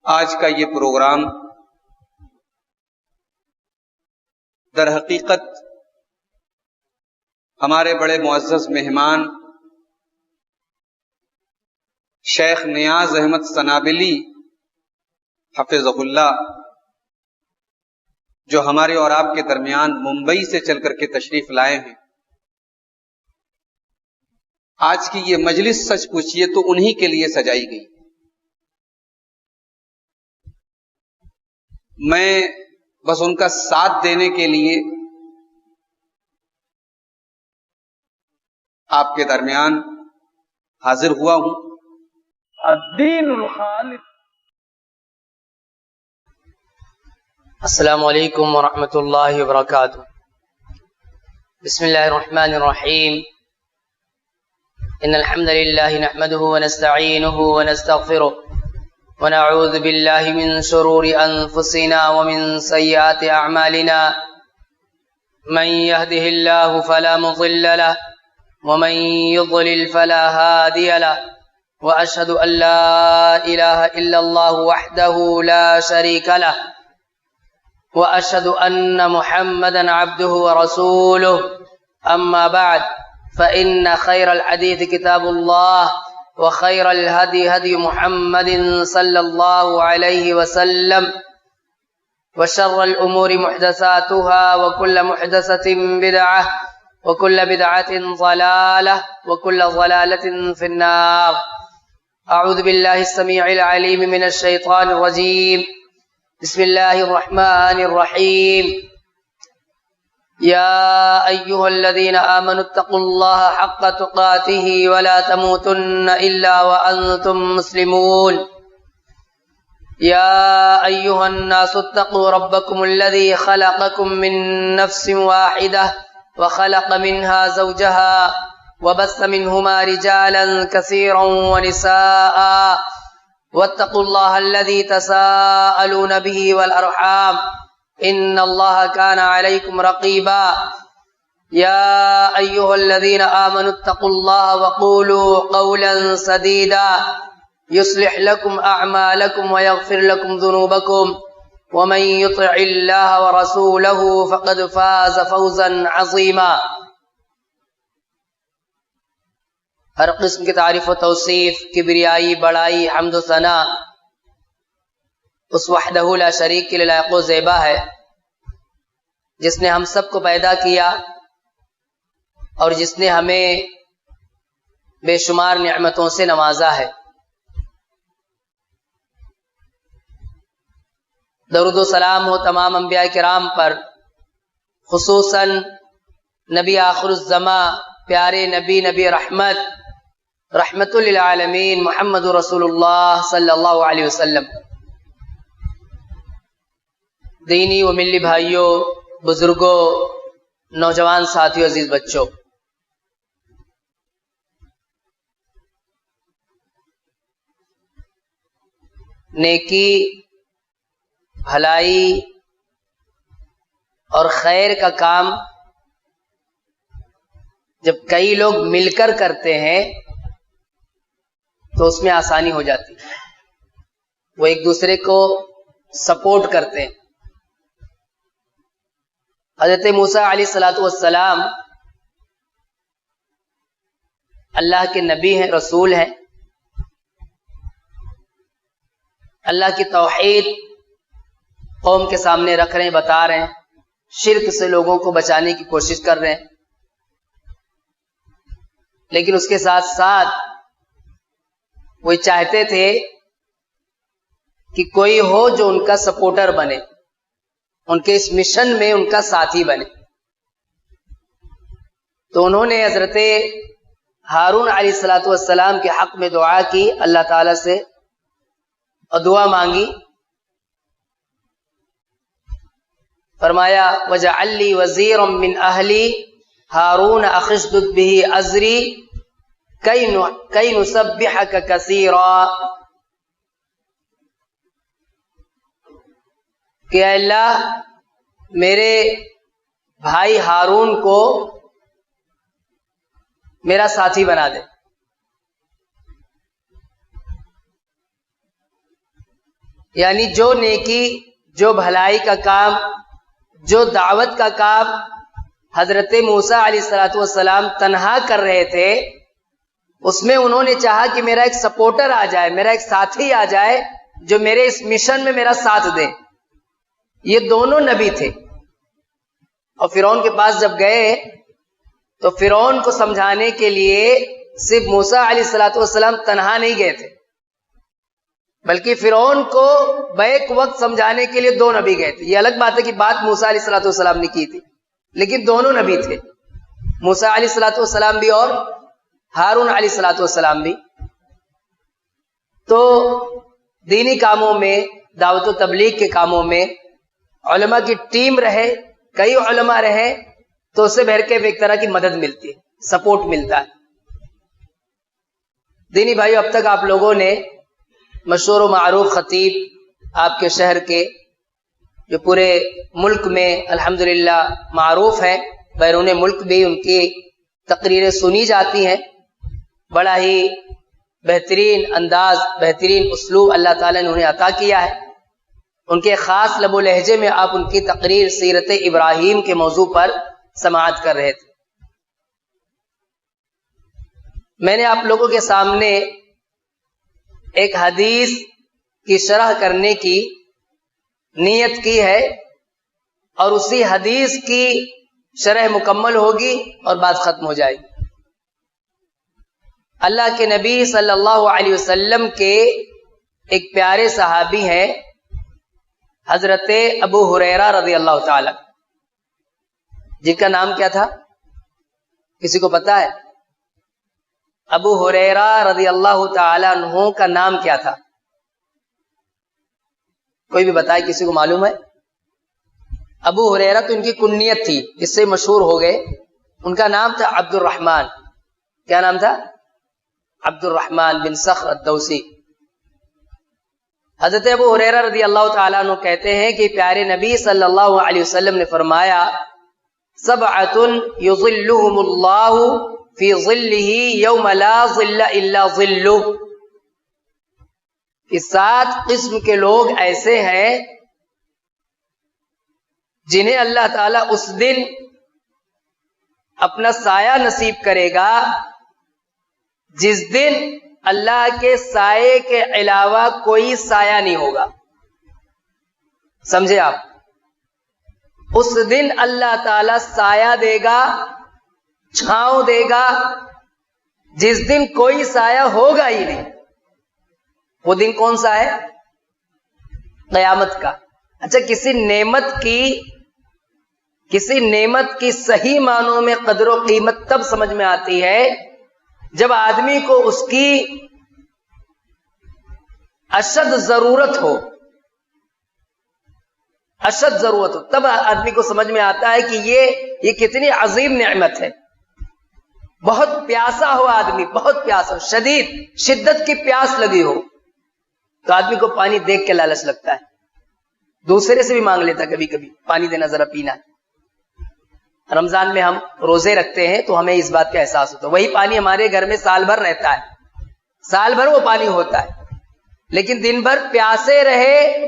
آج کا یہ پروگرام در حقیقت ہمارے بڑے معزز مہمان شیخ نیاز احمد سنابلی حفظہ اللہ، جو ہمارے اور آپ کے درمیان ممبئی سے چل کر کے تشریف لائے ہیں، آج کی یہ مجلس سچ پوچھیے تو انہی کے لیے سجائی گئی۔ میں بس ان کا ساتھ دینے کے لیے آپ کے درمیان حاضر ہوا ہوں۔ الدین الخالص۔ السلام علیکم ورحمۃ اللہ وبرکاتہ۔ بسم اللہ الرحمن الرحیم۔ ان الحمد للہ نحمده ونستعینه ونستغفره ونعوذ باللہ من شرور انفسنا ومن سیئات اعمالنا، من يهده الله فلا مضل له ومن يضلل فلا هادي له، واشهد ان لا اله الا الله وحده لا شريك له، واشهد ان محمدا عبده ورسوله، اما بعد فان خير الحديث كتاب الله، وخير الهدي هدي محمد صلى الله عليه وسلم، وشر الامور محدثاتها وكل محدثة بدعة وكل بدعة ضلالة وكل ضلالة في النار۔ اعوذ بالله السميع العليم من الشيطان الرجيم، بسم الله الرحمن الرحيم۔ يا أيها الذين آمنوا اتقوا الله حق تقاته ولا تموتن إلا وأنتم مسلمون۔ يا أيها الناس اتقوا ربكم الذي خلقكم من نفس واحدة وخلق منها زوجها وبث منهما رجالا كثيرا ونساء، واتقوا الله الذي تساءلون به والأرحام ان الله كان عليكم رقيبا۔ يا ايها الذين آمنوا اتقوا الله وقولوا قولا سديدا يصلح لكم اعمالكم ويغفر لكم ذنوبكم، ومن يطع الله ورسوله فقد فاز فوزا عظيما۔ ہر قسم کی تعریف و توصیف، کبریائی، بڑائی، حمد و ثنا اس وحدہ لا شریک کے لیے لائق و زیبا ہے، جس نے ہم سب کو پیدا کیا اور جس نے ہمیں بے شمار نعمتوں سے نوازا ہے۔ درود و سلام ہو تمام انبیاء کرام پر، خصوصاً نبی آخر الزماں، پیارے نبی، نبی رحمت، رحمت للعالمین محمد رسول اللہ صلی اللہ علیہ وسلم۔ دینی و ملی بھائیوں، بزرگوں، نوجوان ساتھیوں، عزیز بچوں، نیکی، بھلائی اور خیر کا کام جب کئی لوگ مل کر کرتے ہیں تو اس میں آسانی ہو جاتی ہے، وہ ایک دوسرے کو سپورٹ کرتے ہیں۔ حضرت موسیٰ علیہ الصلوۃ والسلام اللہ کے نبی ہیں، رسول ہیں، اللہ کی توحید قوم کے سامنے رکھ رہے ہیں، بتا رہے ہیں، شرک سے لوگوں کو بچانے کی کوشش کر رہے ہیں، لیکن اس کے ساتھ ساتھ وہ چاہتے تھے کہ کوئی ہو جو ان کا سپورٹر بنے، ان کے اس مشن میں ان کا ساتھی بنے۔ تو انہوں نے حضرت ہارون علیہ الصلوۃ والسلام کے حق میں دعا کی، اللہ تعالی سے اور دعا مانگی، فرمایا وَجَعَلْ لِي وَزِيرًا مِّنْ أَهْلِي هَارُونَ أَخِشْدُدْ بِهِ أَزْرِي كَيْ نُسَبِّحَكَ كَثِيرًا۔ کہ اے اللہ میرے بھائی ہارون کو میرا ساتھی بنا دے۔ یعنی جو نیکی، جو بھلائی کا کام، جو دعوت کا کام حضرت موسیٰ علیہ الصلوۃ والسلام تنہا کر رہے تھے، اس میں انہوں نے چاہا کہ میرا ایک سپورٹر آ جائے، میرا ایک ساتھی آ جائے جو میرے اس مشن میں میرا ساتھ دے۔ یہ دونوں نبی تھے، اور فرعون کے پاس جب گئے تو فرعون کو سمجھانے کے لیے صرف موسیٰ علیہ الصلوۃ والسلام تنہا نہیں گئے تھے، بلکہ فرعون کو بیک وقت سمجھانے کے لیے 2 نبی گئے تھے۔ یہ الگ بات ہے کہ بات موسیٰ علیہ الصلوۃ والسلام نے کی تھی، لیکن دونوں نبی تھے، موسیٰ علیہ الصلوۃ والسلام بھی اور ہارون علیہ الصلوۃ والسلام بھی۔ تو دینی کاموں میں، دعوت و تبلیغ کے کاموں میں علماء کی ٹیم رہے، کئی علماء رہے تو اس سے بہر کے ایک طرح کی مدد ملتی ہے، سپورٹ ملتا ہے۔ دینی بھائیو، اب تک آپ لوگوں نے مشہور و معروف خطیب آپ کے شہر کے، جو پورے ملک میں الحمدللہ معروف ہیں، بیرون ملک بھی ان کی تقریریں سنی جاتی ہیں، بڑا ہی بہترین انداز، بہترین اسلوب اللہ تعالیٰ نے انہیں عطا کیا ہے۔ ان کے خاص لب و لہجے میں آپ ان کی تقریر سیرت ابراہیم کے موضوع پر سماعت کر رہے تھے۔ میں نے آپ لوگوں کے سامنے ایک حدیث کی شرح کرنے کی نیت کی ہے، اور اسی حدیث کی شرح مکمل ہوگی اور بات ختم ہو جائے گی۔ اللہ کے نبی صلی اللہ علیہ وسلم کے ایک پیارے صحابی ہیں حضرت ابو ہریرہ رضی اللہ تعالی، جن کا نام کیا تھا؟ کسی کو پتا ہے؟ ابو ہریرہ رضی اللہ تعالی عنہ کا نام کیا تھا؟ کوئی بھی بتائے، کسی کو معلوم ہے؟ ابو ہریرہ تو ان کی کنیت تھی، اس سے مشہور ہو گئے۔ ان کا نام تھا عبد الرحمن۔ کیا نام تھا؟ عبد الرحمن بن صخر الدوسی۔ حضرت ابو ہریرہ رضی اللہ تعالیٰ عنہ کہتے ہیں کہ پیارے نبی صلی اللہ علیہ وسلم نے فرمایا، سبعۃ یظلھم اللہ فی ظلہ یوم لا ظل الا ظلہ، کہ 7 قسم کے لوگ ایسے ہیں جنہیں اللہ تعالیٰ اس دن اپنا سایہ نصیب کرے گا جس دن اللہ کے سائے کے علاوہ کوئی سایہ نہیں ہوگا۔ سمجھے آپ؟ اس دن اللہ تعالیٰ سایہ دے گا، چھاؤں دے گا، جس دن کوئی سایہ ہوگا ہی نہیں۔ وہ دن کون سا ہے؟ قیامت کا۔ اچھا، کسی نعمت کی صحیح معنوں میں قدر و قیمت تب سمجھ میں آتی ہے جب آدمی کو اس کی اشد ضرورت ہو، تب آدمی کو سمجھ میں آتا ہے کہ یہ کتنی عظیم نعمت ہے۔ بہت پیاسا ہو آدمی، بہت پیاسا، شدت کی پیاس لگی ہو تو آدمی کو پانی دیکھ کے لالچ لگتا ہے، دوسرے سے بھی مانگ لیتا کبھی کبھی، پانی دینا، ذرا پینا۔ رمضان میں ہم روزے رکھتے ہیں تو ہمیں اس بات کا احساس ہوتا ہے، وہی پانی ہمارے گھر میں سال بھر رہتا ہے، سال بھر وہ پانی ہوتا ہے، لیکن دن بھر پیاسے رہے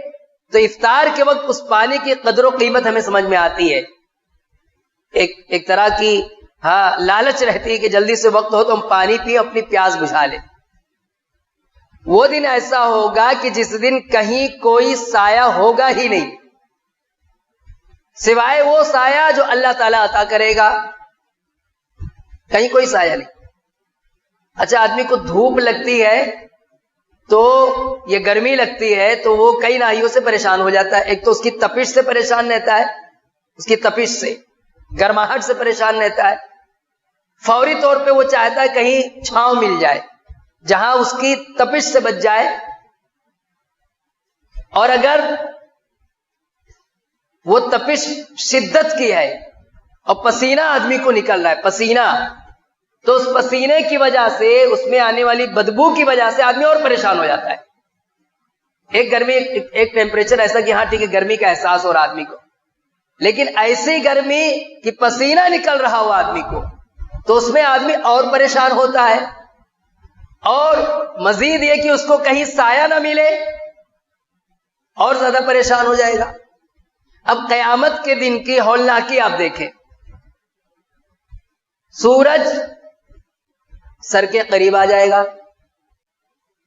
تو افطار کے وقت اس پانی کی قدر و قیمت ہمیں سمجھ میں آتی ہے۔ ایک طرح کی لالچ رہتی ہے کہ جلدی سے وقت ہو تو ہم پانی پیے، اپنی پیاس بجھا لیں۔ وہ دن ایسا ہوگا کہ جس دن کہیں کوئی سایہ ہوگا ہی نہیں سوائے وہ سایہ جو اللہ تعالیٰ عطا کرے گا، کہیں کوئی سایہ نہیں۔ اچھا، آدمی کو دھوپ لگتی ہے تو یہ گرمی لگتی ہے تو وہ کئی ناحیوں سے پریشان ہو جاتا ہے۔ ایک تو اس کی تپش سے پریشان رہتا ہے، اس کی تپش سے، گرماہٹ سے پریشان رہتا ہے، فوری طور پہ وہ چاہتا ہے کہیں چھاؤں مل جائے جہاں اس کی تپش سے بچ جائے، اور اگر وہ تپش شدت کی ہے اور پسینہ آدمی کو نکل رہا ہے، پسینہ، تو اس پسینے کی وجہ سے، اس میں آنے والی بدبو کی وجہ سے آدمی اور پریشان ہو جاتا ہے۔ ایک ٹیمپریچر ایسا کہ ہاں ٹھیک ہے، گرمی کا احساس ہو رہا آدمی کو، لیکن ایسی گرمی کہ پسینہ نکل رہا ہو آدمی کو، تو اس میں آدمی اور پریشان ہوتا ہے، اور مزید یہ کہ اس کو کہیں سایہ نہ ملے اور زیادہ پریشان ہو جائے گا. اب قیامت کے دن کی ہولناکی آپ دیکھیں. سورج سر کے قریب آ جائے گا.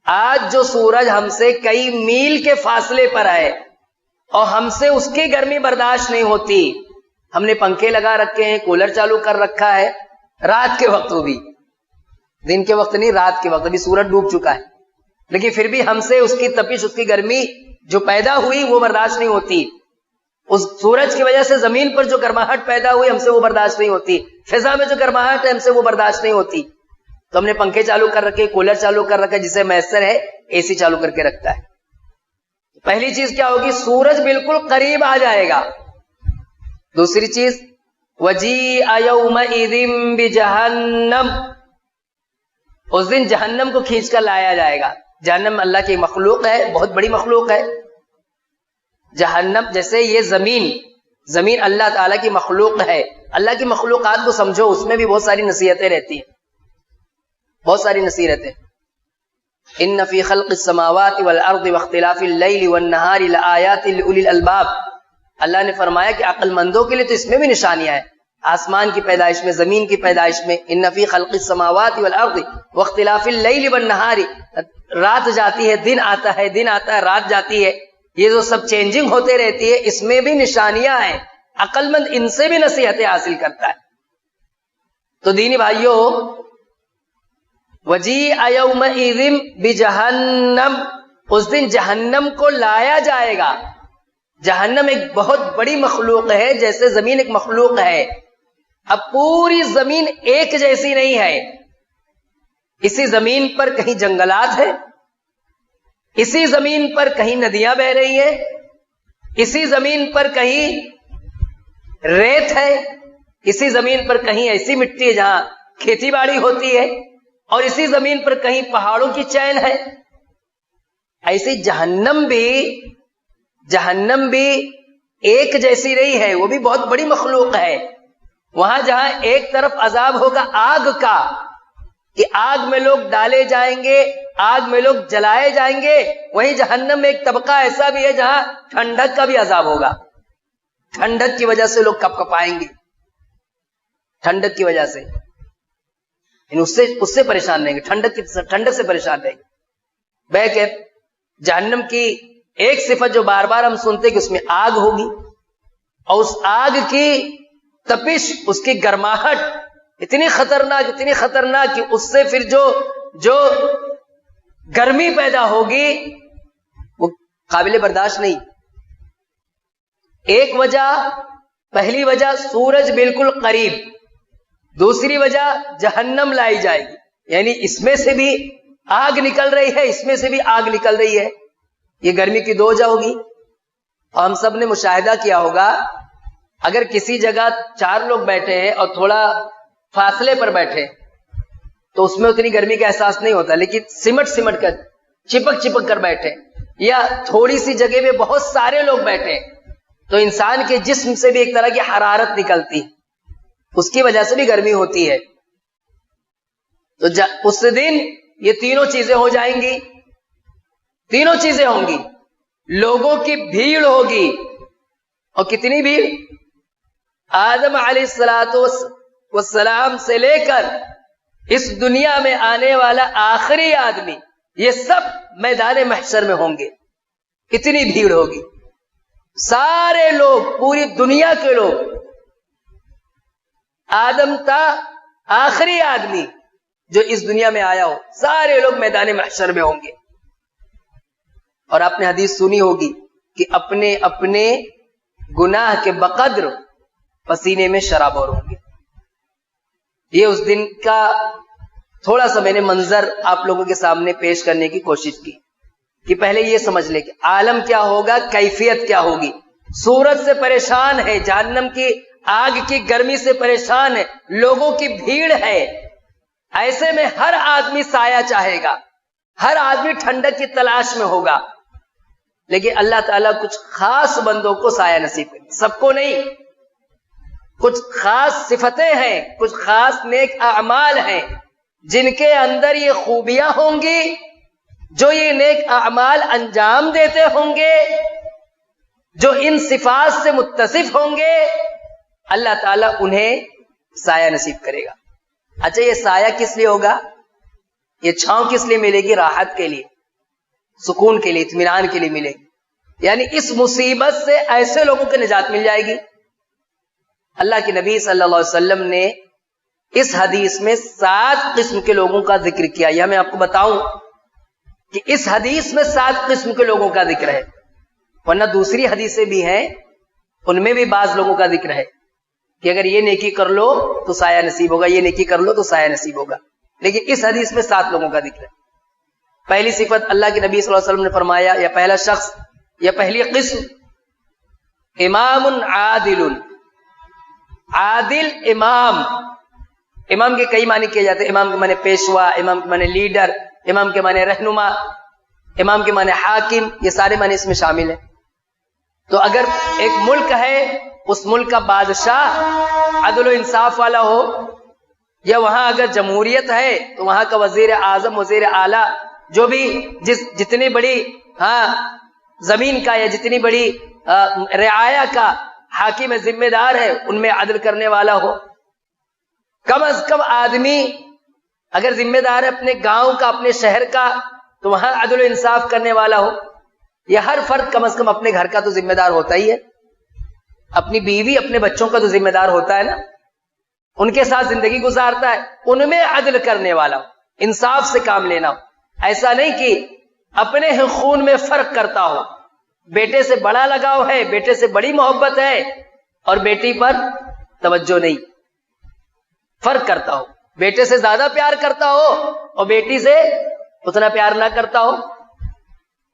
آج جو سورج ہم سے کئی میل کے فاصلے پر ہے اور ہم سے اس کی گرمی برداشت نہیں ہوتی, ہم نے پنکھے لگا رکھے ہیں, کولر چالو کر رکھا ہے, رات کے وقت, وہ بھی دن کے وقت نہیں, رات کے وقت, ابھی سورج ڈوب چکا ہے, لیکن پھر بھی ہم سے اس کی تپش, اس کی گرمی جو پیدا ہوئی وہ برداشت نہیں ہوتی. اس سورج کی وجہ سے زمین پر جو گرماہٹ پیدا ہوئی ہم سے وہ برداشت نہیں ہوتی. فضا میں جو گرماہٹ ہے ہم سے وہ برداشت نہیں ہوتی. تو ہم نے پنکھے چالو کر رکھے, کولر چالو کر رکھا, جسے میسر ہے اے سی چالو کر کے رکھتا ہے. پہلی چیز کیا ہوگی, سورج بالکل قریب آ جائے گا. دوسری چیز وَجِيءَ يَوْمَئِذٍ بِجَهَنَّمَ, اس دن جہنم کو کھینچ کر لایا جائے گا. جہنم اللہ کی مخلوق ہے, بہت بڑی مخلوق ہے. جہنم جیسے یہ زمین اللہ تعالیٰ کی مخلوق ہے. اللہ کی مخلوقات کو سمجھو, اس میں بھی بہت ساری نصیحتیں رہتی ہیں, بہت ساری نصیحتیں. ان فی خلق السماوات والارض واختلاف اللیل والنہار لآیات لأولی الالباب. اللہ نے فرمایا کہ عقل مندوں کے لیے تو اس میں بھی نشانیاں ہیں, آسمان کی پیدائش میں, زمین کی پیدائش میں. ان فی خلق السماوات والارض واختلاف اللیل والنہار, رات جاتی ہے دن آتا ہے, دن آتا ہے رات جاتی ہے, یہ جو سب چینجنگ ہوتے رہتی ہے, اس میں بھی نشانیاں ہیں. عقل مند ان سے بھی نصیحتیں حاصل کرتا ہے. تو دینی بھائیوں, وَجِيءَ يَوْمَئِذٍ بِجَهَنَّمَ, اس دن جہنم کو لایا جائے گا. جہنم ایک بہت بڑی مخلوق ہے, جیسے زمین ایک مخلوق ہے. اب پوری زمین ایک جیسی نہیں ہے. اسی زمین پر کہیں جنگلات ہیں, اسی زمین پر کہیں ندیاں بہ رہی ہیں, اسی زمین پر کہیں ریت ہے, اسی زمین پر کہیں ایسی مٹی ہے جہاں کھیتی باڑی ہوتی ہے, اور اسی زمین پر کہیں پہاڑوں کی چین ہے. ایسی جہنم بھی ایک جیسی نہیں ہے, وہ بھی بہت بڑی مخلوق ہے. وہاں جہاں ایک طرف عذاب ہوگا آگ کا, کہ آگ میں لوگ ڈالے جائیں گے, آگ میں لوگ جلائے جائیں گے, وہیں جہنم میں ایک طبقہ ایسا بھی ہے جہاں ٹھنڈک کا بھی عذاب ہوگا. ٹھنڈک کی وجہ سے لوگ کپ کپائیں گے, ٹھنڈک کی وجہ سے, اس سے پریشان رہیں گے, ٹھنڈک سے پریشان رہیں گے. کہ جہنم کی ایک صفت جو بار بار ہم سنتے کہ اس میں آگ ہوگی, اور اس آگ کی تپش, اس کی گرماہٹ اتنی خطرناک کہ اس سے پھر جو گرمی پیدا ہوگی وہ قابل برداشت نہیں. ایک وجہ, پہلی وجہ سورج بالکل قریب, دوسری وجہ جہنم لائی جائے گی, یعنی اس میں سے بھی آگ نکل رہی ہے, اس میں سے بھی آگ نکل رہی ہے. یہ گرمی کی دو وجہ ہوگی. اور ہم سب نے مشاہدہ کیا ہوگا, اگر کسی جگہ 4 لوگ بیٹھے ہیں اور تھوڑا فاصلے پر بیٹھے تو اس میں اتنی گرمی کا احساس نہیں ہوتا, لیکن سمٹ کر چپک کر بیٹھے, یا تھوڑی سی جگہ میں بہت سارے لوگ بیٹھے, تو انسان کے جسم سے بھی ایک طرح کی حرارت نکلتی, اس کی وجہ سے بھی گرمی ہوتی ہے. تو اس دن یہ تینوں چیزیں ہو جائیں گی, تینوں چیزیں ہوں گی. لوگوں کی بھیڑ ہوگی, اور کتنی بھیڑ, آدم علیہ السلام سے لے کر اس دنیا میں آنے والا آخری آدمی, یہ سب میدان محشر میں ہوں گے. کتنی بھیڑ ہوگی, سارے لوگ, پوری دنیا کے لوگ, آدم تا آخری آدمی جو اس دنیا میں آیا ہو, سارے لوگ میدان محشر میں ہوں گے. اور آپ نے حدیث سنی ہوگی کہ اپنے اپنے گناہ کے بقدر پسینے میں شرابور ہوں گے. یہ اس دن کا تھوڑا سا میں نے منظر آپ لوگوں کے سامنے پیش کرنے کی کوشش کی کہ پہلے یہ سمجھ لیں کہ عالم کیا ہوگا, کیفیت کیا ہوگی. سورج سے پریشان ہے, جہنم کی آگ کی گرمی سے پریشان ہے, لوگوں کی بھیڑ ہے. ایسے میں ہر آدمی سایہ چاہے گا, ہر آدمی ٹھنڈک کی تلاش میں ہوگا. لیکن اللہ تعالیٰ کچھ خاص بندوں کو سایہ نصیب کرے, سب کو نہیں. کچھ خاص صفتیں ہیں, کچھ خاص نیک اعمال ہیں جن کے اندر یہ خوبیاں ہوں گی, جو یہ نیک اعمال انجام دیتے ہوں گے جو ان صفات سے متصف ہوں گے اللہ تعالیٰ انہیں سایہ نصیب کرے گا. اچھا یہ سایہ کس لیے ہوگا؟ یہ چھاؤں کس لیے ملے گی؟ راحت کے لیے، سکون کے لیے، اطمینان کے لیے ملے گی. یعنی اس مصیبت سے ایسے لوگوں کو نجات مل جائے گی. اللہ کے نبی صلی اللہ علیہ وسلم نے اس حدیث میں 7 قسم کے لوگوں کا ذکر کیا. یہ میں آپ کو بتاؤں کہ اس حدیث میں 7 قسم کے لوگوں کا ذکر ہے، ورنہ دوسری حدیثیں بھی ہیں ان میں بھی بعض لوگوں کا ذکر ہے کہ اگر یہ نیکی کر لو تو سایہ نصیب ہوگا، یہ نیکی کر لو تو سایہ نصیب ہوگا. لیکن اس حدیث میں 7 لوگوں کا ذکر ہے. پہلی صفت اللہ کے نبی صلی اللہ علیہ وسلم نے فرمایا، یا پہلا شخص یا پہلی قسم، امام عادل. عادل امام، امام کے کئی معنی کیے جاتے ہیں. امام کے معنی پیشوا، امام کے معنی لیڈر، امام کے معنی رہنما، امام کے معنی حاکم، یہ سارے معنی اس میں شامل ہیں. تو اگر ایک ملک ہے، اس ملک کا بادشاہ عدل و انصاف والا ہو، یا وہاں اگر جمہوریت ہے تو وہاں کا وزیر اعظم، وزیر اعلیٰ، جو بھی جتنی بڑی زمین کا یا جتنی بڑی رعایا کا حاکم ذمہ دار ہے، ان میں عدل کرنے والا ہو. کم از کم آدمی اگر ذمہ دار ہے اپنے گاؤں کا، اپنے شہر کا، تو وہاں عدل و انصاف کرنے والا ہو. یا ہر فرد کم از کم اپنے گھر کا تو ذمہ دار ہوتا ہی ہے، اپنی بیوی اپنے بچوں کا تو ذمہ دار ہوتا ہے نا، ان کے ساتھ زندگی گزارتا ہے، ان میں عدل کرنے والا ہو، انصاف سے کام لینا ہو. ایسا نہیں کہ اپنے ہی خون میں فرق کرتا ہو، بیٹے سے بڑا لگاؤ ہے، بیٹے سے بڑی محبت ہے، اور بیٹی پر توجہ نہیں، فرق کرتا ہو، بیٹے سے زیادہ پیار کرتا ہو اور بیٹی سے اتنا پیار نہ کرتا ہو،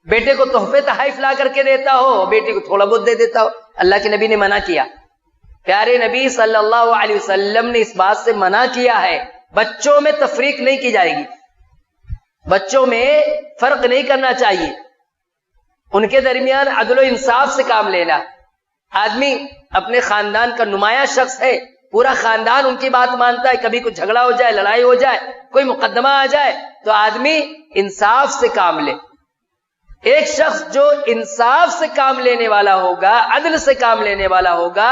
بیٹے کو تحفے تحائف لا کر کے دیتا ہو اور بیٹی کو تھوڑا بہت دے دیتا ہو. اللہ کے نبی نے منع کیا، پیارے نبی صلی اللہ علیہ وسلم نے اس بات سے منع کیا ہے. بچوں میں تفریق نہیں کی جائے گی، بچوں میں فرق نہیں کرنا چاہیے، ان کے درمیان عدل و انصاف سے کام لینا. آدمی اپنے خاندان کا نمایاں شخص ہے، پورا خاندان ان کی بات مانتا ہے، کبھی کوئی جھگڑا ہو جائے، لڑائی ہو جائے، کوئی مقدمہ آ جائے تو آدمی انصاف سے کام لے. ایک شخص جو انصاف سے کام لینے والا ہوگا، عدل سے کام لینے والا ہوگا،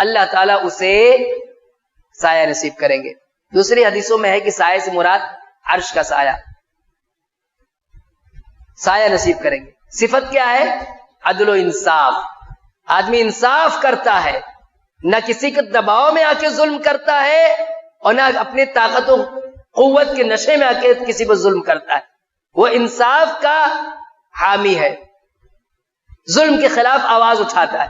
اللہ تعالیٰ اسے سایہ نصیب کریں گے. دوسری حدیثوں میں ہے کہ سایہ سے مراد عرش کا سایہ، سایہ نصیب کریں گے. صفت کیا ہے؟ عدل و انصاف. آدمی انصاف کرتا ہے، نہ کسی کے دباؤ میں آ کے ظلم کرتا ہے اور نہ اپنی طاقت و قوت کے نشے میں آ کے کسی پر ظلم کرتا ہے. وہ انصاف کا حامی ہے، ظلم کے خلاف آواز اٹھاتا ہے،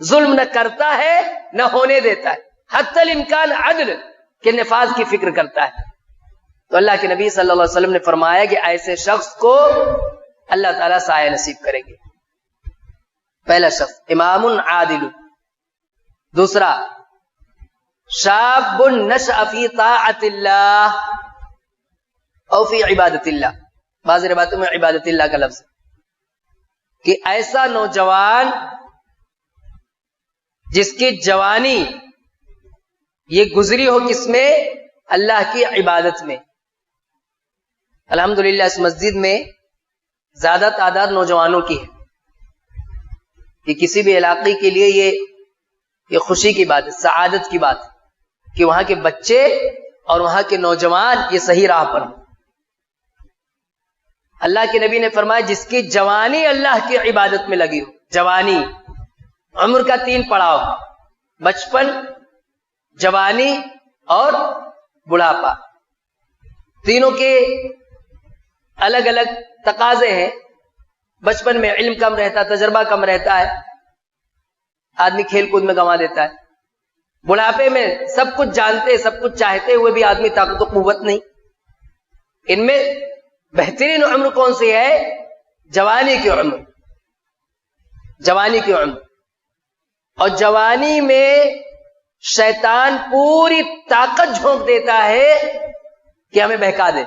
ظلم نہ کرتا ہے نہ ہونے دیتا ہے، حتی الامکان عدل کے نفاذ کی فکر کرتا ہے. تو اللہ کے نبی صلی اللہ علیہ وسلم نے فرمایا کہ ایسے شخص کو اللہ تعالیٰ سایہ نصیب کریں گے. پہلا شخص امام عادل. دوسرا شاب نشأ فی طاعت اللہ او فی عبادت اللہ. بعض روایتوں میں عبادت اللہ کا لفظ ہے کہ ایسا نوجوان جس کی جوانی یہ گزری ہو کس میں؟ اللہ کی عبادت میں. الحمدللہ اس مسجد میں زیادہ تعداد نوجوانوں کی ہے، کہ کسی بھی علاقے کے لیے یہ خوشی کی بات ہے، سعادت کی بات ہے کہ وہاں کے بچے اور وہاں کے نوجوان یہ صحیح راہ پر ہوں. اللہ کے نبی نے فرمایا جس کی جوانی اللہ کی عبادت میں لگی ہو. جوانی عمر کا 3 پڑاؤ، بچپن، جوانی اور بڑھاپا. تینوں کے الگ الگ تقاضے ہیں. بچپن میں علم کم رہتا ہے، تجربہ کم رہتا ہے، آدمی کھیل کود میں گنوا دیتا ہے. بڑھاپے میں سب کچھ جانتے، سب کچھ چاہتے ہوئے بھی آدمی طاقت و قوت نہیں. ان میں بہترین عمر کون سی ہے؟ جوانی کی عمر. جوانی کی عمر. اور جوانی میں شیطان پوری طاقت جھونک دیتا ہے کہ ہمیں بہکا دے،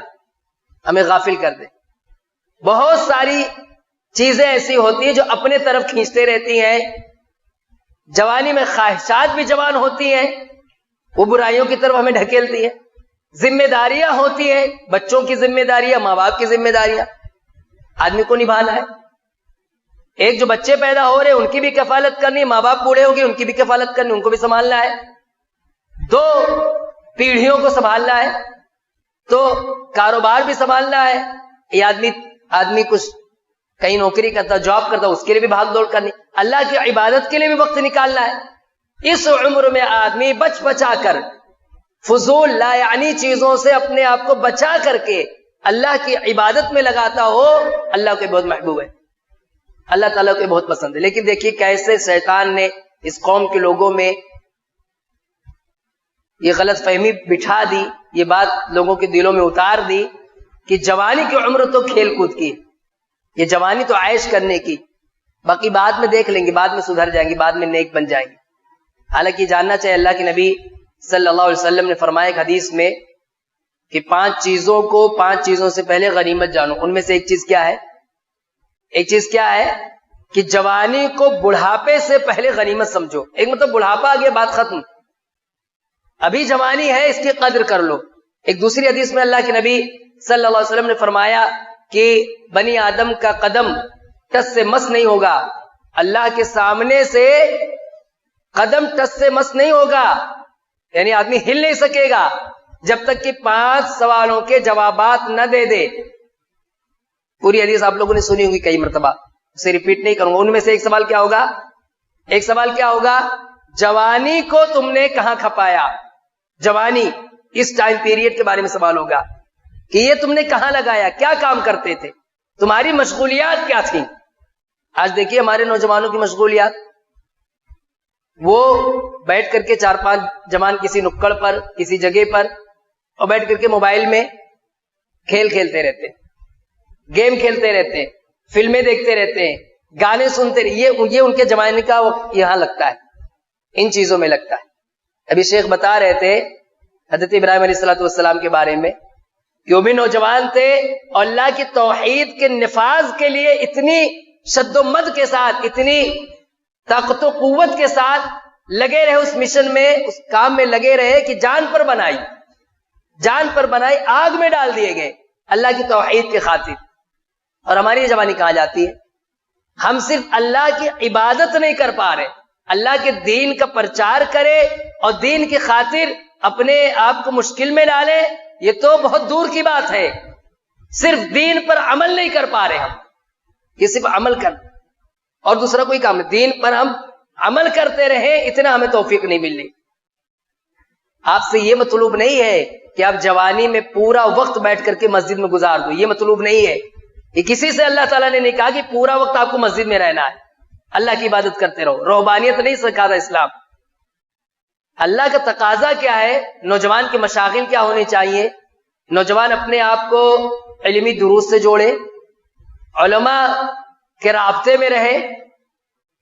ہمیں غافل کر دے. بہت ساری چیزیں ایسی ہوتی ہیں جو اپنے طرف کھینچتے رہتی ہیں. جوانی میں خواہشات بھی جوان ہوتی ہیں، وہ برائیوں کی طرف ہمیں ڈھکیلتی ہیں. ذمہ داریاں ہوتی ہیں، بچوں کی ذمہ داریاں، ماں باپ کی ذمہ داریاں آدمی کو نبھانا ہے. ایک جو بچے پیدا ہو رہے ہیں ان کی بھی کفالت کرنی ہے، ماں باپ بوڑھے ہو گئے ان کی بھی کفالت کرنی، ان کو بھی سنبھالنا ہے، 2 پیڑھیوں کو سنبھالنا ہے، تو کاروبار بھی سنبھالنا ہے، یہ آدمی کچھ کہیں نوکری کرتا، جاب کرتا، اس کے لیے بھی بھاگ دوڑ کرنی، اللہ کی عبادت کے لیے بھی وقت نکالنا ہے۔ اس عمر میں آدمی بچا کر فضول لا یعنی چیزوں سے اپنے آپ کو بچا کر کے اللہ کی عبادت میں لگاتا ہو، اللہ کو بہت محبوب ہے، اللہ تعالیٰ کو بہت پسند ہے۔ لیکن دیکھیے کیسے شیطان نے اس قوم کے لوگوں میں یہ غلط فہمی بٹھا دی، یہ بات لوگوں کے دلوں میں اتار دی کہ جوانی کی عمر تو کھیل کود کی، یہ جوانی تو عائش کرنے کی، باقی بعد میں دیکھ لیں گے، بعد میں سدھر جائیں گے، بعد میں نیک بن جائیں گے۔ حالانکہ جاننا چاہیے اللہ کے نبی صلی اللہ علیہ وسلم نے فرمایا ایک حدیث میں کہ 5 چیزوں سے پہلے غنیمت جانو۔ ان میں سے ایک چیز کیا ہے؟ ایک چیز کیا ہے کہ جوانی کو بڑھاپے سے پہلے غنیمت سمجھو۔ ایک مطلب بڑھاپا آ گیا بات ختم، ابھی جوانی ہے اس کی قدر کر لو۔ ایک دوسری حدیث میں اللہ کے نبی صلی اللہ علیہ وسلم نے فرمایا کہ بنی آدم کا قدم ٹس سے مس نہیں ہوگا، اللہ کے سامنے سے قدم ٹس سے مس نہیں ہوگا، یعنی آدمی ہل نہیں سکے گا جب تک کہ 5 سوالوں کے جوابات نہ دے دے۔ پوری حدیث آپ لوگوں نے سنی ہوگی کئی مرتبہ، اسے ریپیٹ نہیں کروں گا۔ ان میں سے ایک سوال کیا ہوگا؟ جوانی کو تم نے کہاں کھپایا؟ جوانی اس ٹائم پیریڈ کے بارے میں سوال ہوگا کہ یہ تم نے کہاں لگایا، کیا کام کرتے تھے، تمہاری مشغولیات کیا تھیں۔ آج دیکھیے ہمارے نوجوانوں کی مشغولیات، وہ بیٹھ کر کے 4-5 جوان کسی نکڑ پر کسی جگہ پر اور بیٹھ کر کے موبائل میں کھیل کھیلتے رہتے ہیں، گیم کھیلتے رہتے ہیں، فلمیں دیکھتے رہتے ہیں، گانے سنتے رہتے، یہ ان کے زمانے کا وقت یہاں لگتا ہے، ان چیزوں میں لگتا ہے۔ ابھی شیخ بتا رہے تھے حضرت ابراہیم علیہ السلام کے بارے میں کہ وہ بھی نوجوان تھے اور اللہ کی توحید کے نفاذ کے لیے اتنی شد و مد کے ساتھ، اتنی طاقت و قوت کے ساتھ لگے رہے، اس مشن میں، اس کام میں لگے رہے کہ جان پر بنائی، آگ میں ڈال دیے گئے اللہ کی توحید کے خاطر۔ اور ہماری جوانی کہاں جاتی ہے؟ ہم صرف اللہ کی عبادت نہیں کر پا رہے، اللہ کے دین کا پرچار کرے اور دین کی خاطر اپنے آپ کو مشکل میں ڈالے، یہ تو بہت دور کی بات ہے۔ صرف دین پر عمل نہیں کر پا رہے ہم، یہ صرف عمل کر اور دوسرا کوئی کام نہیں، دین پر ہم عمل کرتے رہیں، اتنا ہمیں توفیق نہیں مل رہی۔ آپ سے یہ مطلوب نہیں ہے کہ آپ جوانی میں پورا وقت بیٹھ کر کے مسجد میں گزار دو، یہ مطلوب نہیں ہے۔ یہ کسی سے اللہ تعالیٰ نے نہیں کہا کہ پورا وقت آپ کو مسجد میں رہنا ہے، اللہ کی عبادت کرتے رہو، رہبانیت نہیں سکھاتا اسلام۔ اللہ کا تقاضا کیا ہے؟ نوجوان کی مشاغل کیا ہونی چاہیے؟ نوجوان اپنے آپ کو علمی دروس سے جوڑے، علماء کے رابطے میں رہے،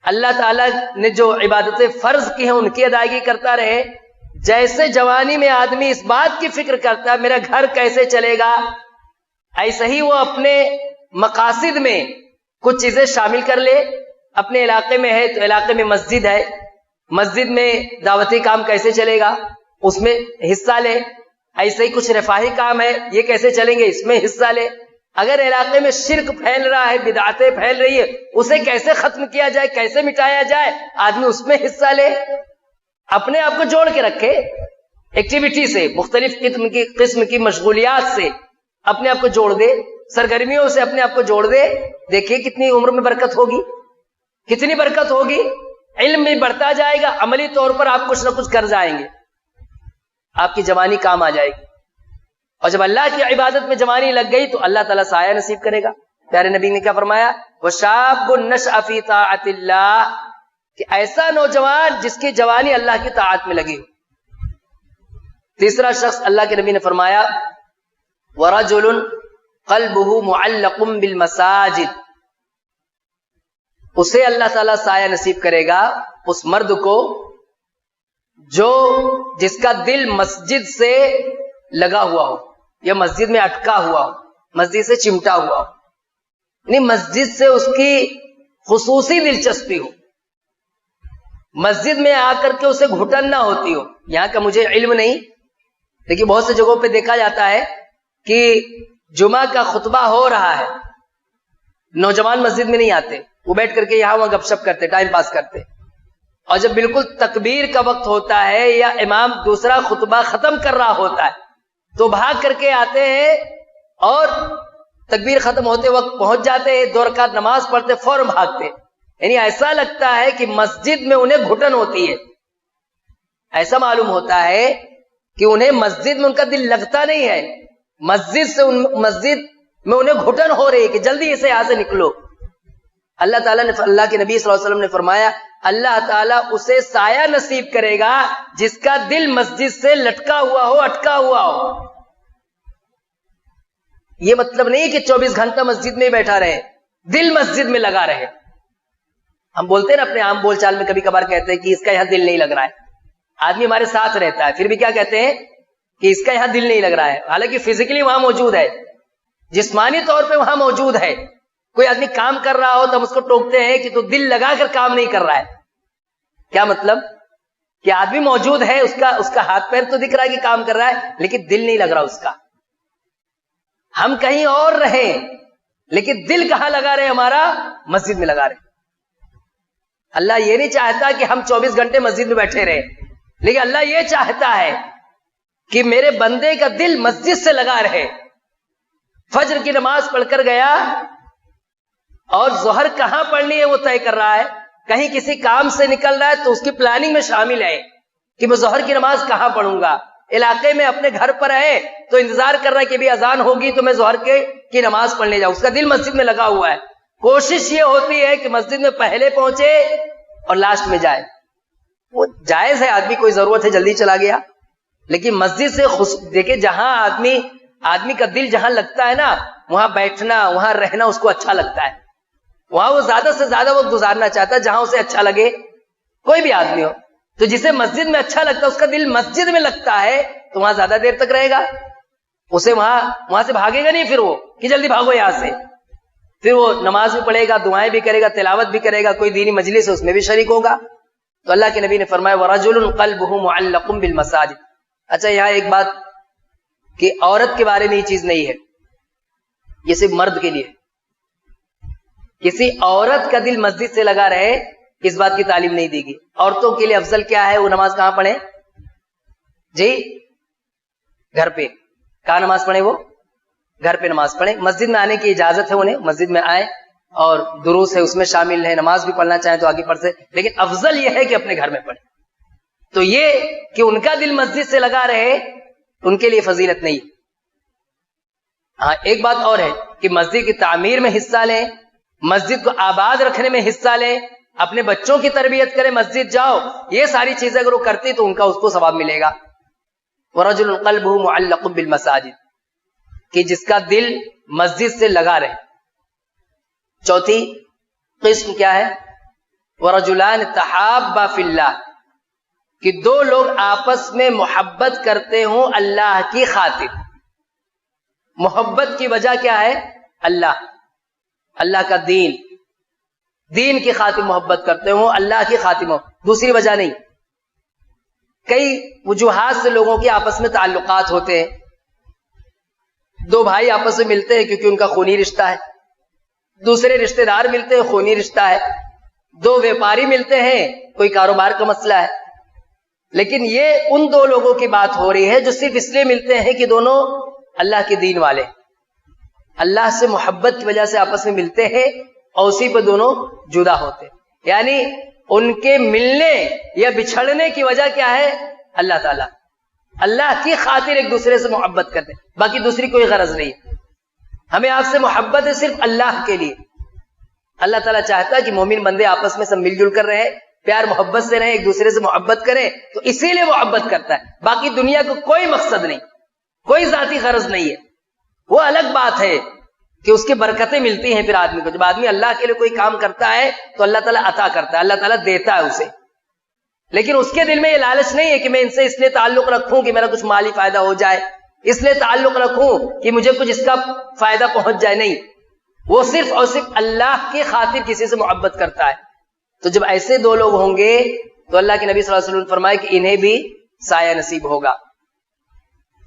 اللہ تعالیٰ نے جو عبادتیں فرض کی ہیں ان کی ادائیگی کرتا رہے۔ جیسے جوانی میں آدمی اس بات کی فکر کرتا ہے میرا گھر کیسے چلے گا، ایسے ہی وہ اپنے مقاصد میں کچھ چیزیں شامل کر لے۔ اپنے علاقے میں ہے تو علاقے میں مسجد ہے، مسجد میں دعوتی کام کیسے چلے گا، اس میں حصہ لے۔ ایسے ہی کچھ رفاہی کام ہے، یہ کیسے چلیں گے، اس میں حصہ لے۔ اگر علاقے میں شرک پھیل رہا ہے، بدعتیں پھیل رہی ہے، اسے کیسے ختم کیا جائے، کیسے مٹایا جائے، آدمی اس میں حصہ لے۔ اپنے آپ کو جوڑ کے رکھے، ایکٹیویٹی سے، مختلف قسم کی مشغولیات سے اپنے آپ کو جوڑ دے، سرگرمیوں سے اپنے آپ کو جوڑ دے۔ دیکھیے کتنی عمر میں برکت ہوگی، کتنی برکت ہوگی، علم بھی بڑھتا جائے گا، عملی طور پر آپ کچھ نہ کچھ کر جائیں گے، آپ کی جوانی کام آ جائے گی۔ اور جب اللہ کی عبادت میں جوانی لگ گئی تو اللہ تعالیٰ سایہ نصیب کرے گا۔ پیارے نبی نے کیا فرمایا؟ وَشَابٌ نَشْأَ فِي طَاعَةِ اللَّهِ، کہ ایسا نوجوان جس کی جوانی اللہ کی طاعت میں لگی ہو۔ تیسرا شخص اللہ کے نبی نے فرمایا وَرَجُلٌ قَلْبُهُ مُعَلَّقٌ بِالْمَسَاجِدِ، اسے اللہ تعالیٰ سایہ نصیب کرے گا، اس مرد کو جو جس کا دل مسجد سے لگا ہوا ہو یا مسجد میں اٹکا ہوا ہو، مسجد سے چمٹا ہوا ہو، یعنی مسجد سے اس کی خصوصی دلچسپی ہو، مسجد میں آ کر کے اسے گھٹن نہ ہوتی ہو۔ یہاں کا مجھے علم نہیں، لیکن بہت سے جگہوں پہ دیکھا جاتا ہے کہ جمعہ کا خطبہ ہو رہا ہے، نوجوان مسجد میں نہیں آتے، وہ بیٹھ کر کے یہاں وہاں گپ شپ کرتے، ٹائم پاس کرتے. اور جب بالکل تکبیر کا وقت ہوتا ہے یا امام دوسرا خطبہ ختم کر رہا ہوتا ہے تو بھاگ کر کے آتے ہیں اور تکبیر ختم ہوتے وقت پہنچ جاتے ہیں، 2 رکعت نماز پڑھتے، فوراً بھاگتے. یعنی ایسا لگتا ہے کہ مسجد میں انہیں گھٹن ہوتی ہے. ایسا معلوم ہوتا ہے کہ انہیں مسجد میں ان کا دل لگتا نہیں ہے، مسجد میں انہیں گھٹن ہو رہی ہے کہ جلدی سے یہاں سے نکلو. اللہ تعالیٰ نے، اللہ کے نبی صلی اللہ علیہ وسلم نے فرمایا اللہ تعالیٰ اسے سایہ نصیب کرے گا جس کا دل مسجد سے لٹکا ہوا ہو، اٹکا ہوا ہو. یہ مطلب نہیں کہ 24 گھنٹہ مسجد میں ہی بیٹھا رہے، دل مسجد میں لگا رہے. ہم بولتے ہیں نا اپنے عام بول چال میں کبھی کبھار کہتے ہیں کہ اس کا یہاں دل نہیں لگ رہا ہے. آدمی ہمارے ساتھ رہتا ہے پھر بھی کیا کہتے ہیں کہ اس کا یہاں دل نہیں لگ رہا ہے، حالانکہ فزیکلی وہاں موجود ہے، جسمانی طور پہ وہاں موجود ہے. کوئی آدمی کام کر رہا ہو تو ہم اس کو ٹوکتے ہیں کہ تو دل لگا کر کام نہیں کر رہا ہے. کیا مطلب کہ آدمی موجود ہے، اس کا ہاتھ پیر تو دکھ رہا ہے کہ کام کر رہا ہے لیکن دل نہیں لگ رہا اس کا. ہم کہیں اور رہیں لیکن دل کہاں لگا رہے ہمارا؟ مسجد میں لگا رہے. اللہ یہ نہیں چاہتا کہ ہم 24 گھنٹے مسجد میں بیٹھے رہے، لیکن اللہ یہ چاہتا ہے کہ میرے بندے کا دل مسجد سے لگا رہے. فجر کی نماز پڑھ کر گیا اور ظہر کہاں پڑھنی ہے وہ طے کر رہا ہے. کہیں کسی کام سے نکل رہا ہے تو اس کی پلاننگ میں شامل ہے کہ میں ظہر کی نماز کہاں پڑھوں گا. علاقے میں اپنے گھر پر ہے تو انتظار کر رہا ہے کہ بھی اذان ہوگی تو میں ظہر کی نماز پڑھنے جاؤں. اس کا دل مسجد میں لگا ہوا ہے. کوشش یہ ہوتی ہے کہ مسجد میں پہلے پہنچے اور لاسٹ میں جائے. وہ جائز ہے، آدمی کوئی ضرورت ہے جلدی چلا گیا، لیکن مسجد سے دیکھیں جہاں آدمی کا دل جہاں لگتا ہے نا وہاں بیٹھنا، وہاں رہنا اس کو اچھا لگتا ہے. وہاں وہ زیادہ سے زیادہ وقت گزارنا چاہتا ہے جہاں اسے اچھا لگے. کوئی بھی آدمی ہو تو جسے مسجد میں اچھا لگتا ہے، اس کا دل مسجد میں لگتا ہے تو وہاں زیادہ دیر تک رہے گا. اسے وہاں سے بھاگے گا نہیں پھر وہ کہ جلدی بھاگو یہاں سے. پھر وہ نماز بھی پڑھے گا، دعائیں بھی کرے گا، تلاوت بھی کرے گا، کوئی دینی مجلس ہے اس میں بھی شریک ہوگا. تو اللہ کے نبی نے فرمایا وَرَجُلٌ قَلْبُهُ مُعَلَّقٌ بِالْمَسَاجِدِ. اچھا یہاں ایک بات کہ عورت کے بارے میں یہ چیز نہیں ہے، یہ صرف مرد کے لیے. کسی عورت کا دل مسجد سے لگا رہے اس بات کی تعلیم نہیں دی گی. عورتوں کے لیے افضل کیا ہے؟ وہ نماز کہاں پڑھیں جی؟ گھر پہ. کہاں نماز پڑھیں؟ وہ گھر پہ نماز پڑھیں. مسجد میں آنے کی اجازت ہے انہیں، مسجد میں آئیں اور دروس ہے اس میں شامل ہے، نماز بھی پڑھنا چاہیں تو آگے پڑھ سکتے، لیکن افضل یہ ہے کہ اپنے گھر میں پڑھیں. تو یہ کہ ان کا دل مسجد سے لگا رہے ان کے لیے فضیلت نہیں. ہاں ایک بات اور ہے کہ مسجد کی تعمیر میں حصہ لیں، مسجد کو آباد رکھنے میں حصہ لیں، اپنے بچوں کی تربیت کریں، مسجد جاؤ، یہ ساری چیزیں اگر وہ کرتی تو ان کا اس کو ثواب ملے گا. وَرَجُلٌ قَلْبُهُ مُعَلَّقٌ بِالْمَسَاجِدِ، کہ جس کا دل مسجد سے لگا رہے. چوتھی قسم کیا ہے؟ وَرَجُلَانِ تَحَابَّا فِي اللَّهِ، کہ دو لوگ آپس میں محبت کرتے ہوں اللہ کی خاطر. محبت کی وجہ کیا ہے؟ اللہ کا دین کی خاطر محبت کرتے ہوں، اللہ کی خاطر دوسری وجہ نہیں. کئی وجوہات سے لوگوں کی آپس میں تعلقات ہوتے ہیں. دو بھائی آپس میں ملتے ہیں کیونکہ ان کا خونی رشتہ ہے، دوسرے رشتہ دار ملتے ہیں خونی رشتہ ہے، دو ویپاری ملتے ہیں کوئی کاروبار کا مسئلہ ہے. لیکن یہ ان دو لوگوں کی بات ہو رہی ہے جو صرف اس لیے ملتے ہیں کہ دونوں اللہ کے دین والے، اللہ سے محبت کی وجہ سے آپس میں ملتے ہیں اور اسی پہ دونوں جدا ہوتے. یعنی ان کے ملنے یا بچھڑنے کی وجہ کیا ہے؟ اللہ تعالیٰ. اللہ کی خاطر ایک دوسرے سے محبت کرتے، باقی دوسری کوئی غرض نہیں. ہمیں آپ سے محبت ہے صرف اللہ کے لیے. اللہ تعالیٰ چاہتا ہے کہ مومن بندے آپس میں سب مل جل کر رہے، پیار محبت سے رہیں، ایک دوسرے سے محبت کریں، تو اسی لیے محبت کرتا ہے. باقی دنیا کو کوئی مقصد نہیں، کوئی ذاتی غرض نہیں ہے. وہ الگ بات ہے کہ اس کی برکتیں ملتی ہیں پھر آدمی کو. جب آدمی اللہ کے لیے کوئی کام کرتا ہے تو اللہ تعالیٰ عطا کرتا ہے، اللہ تعالیٰ دیتا ہے اسے. لیکن اس کے دل میں یہ لالچ نہیں ہے کہ میں ان سے اس لیے تعلق رکھوں کہ میرا کچھ مالی فائدہ ہو جائے، اس لیے تعلق رکھوں کہ مجھے کچھ اس کا فائدہ پہنچ جائے. نہیں، وہ صرف اور صرف اللہ کی خاطر کسی سے محبت کرتا ہے. تو جب ایسے دو لوگ ہوں گے تو اللہ کے نبی صلی اللہ علیہ وسلم فرمائے کہ انہیں بھی سایہ نصیب ہوگا.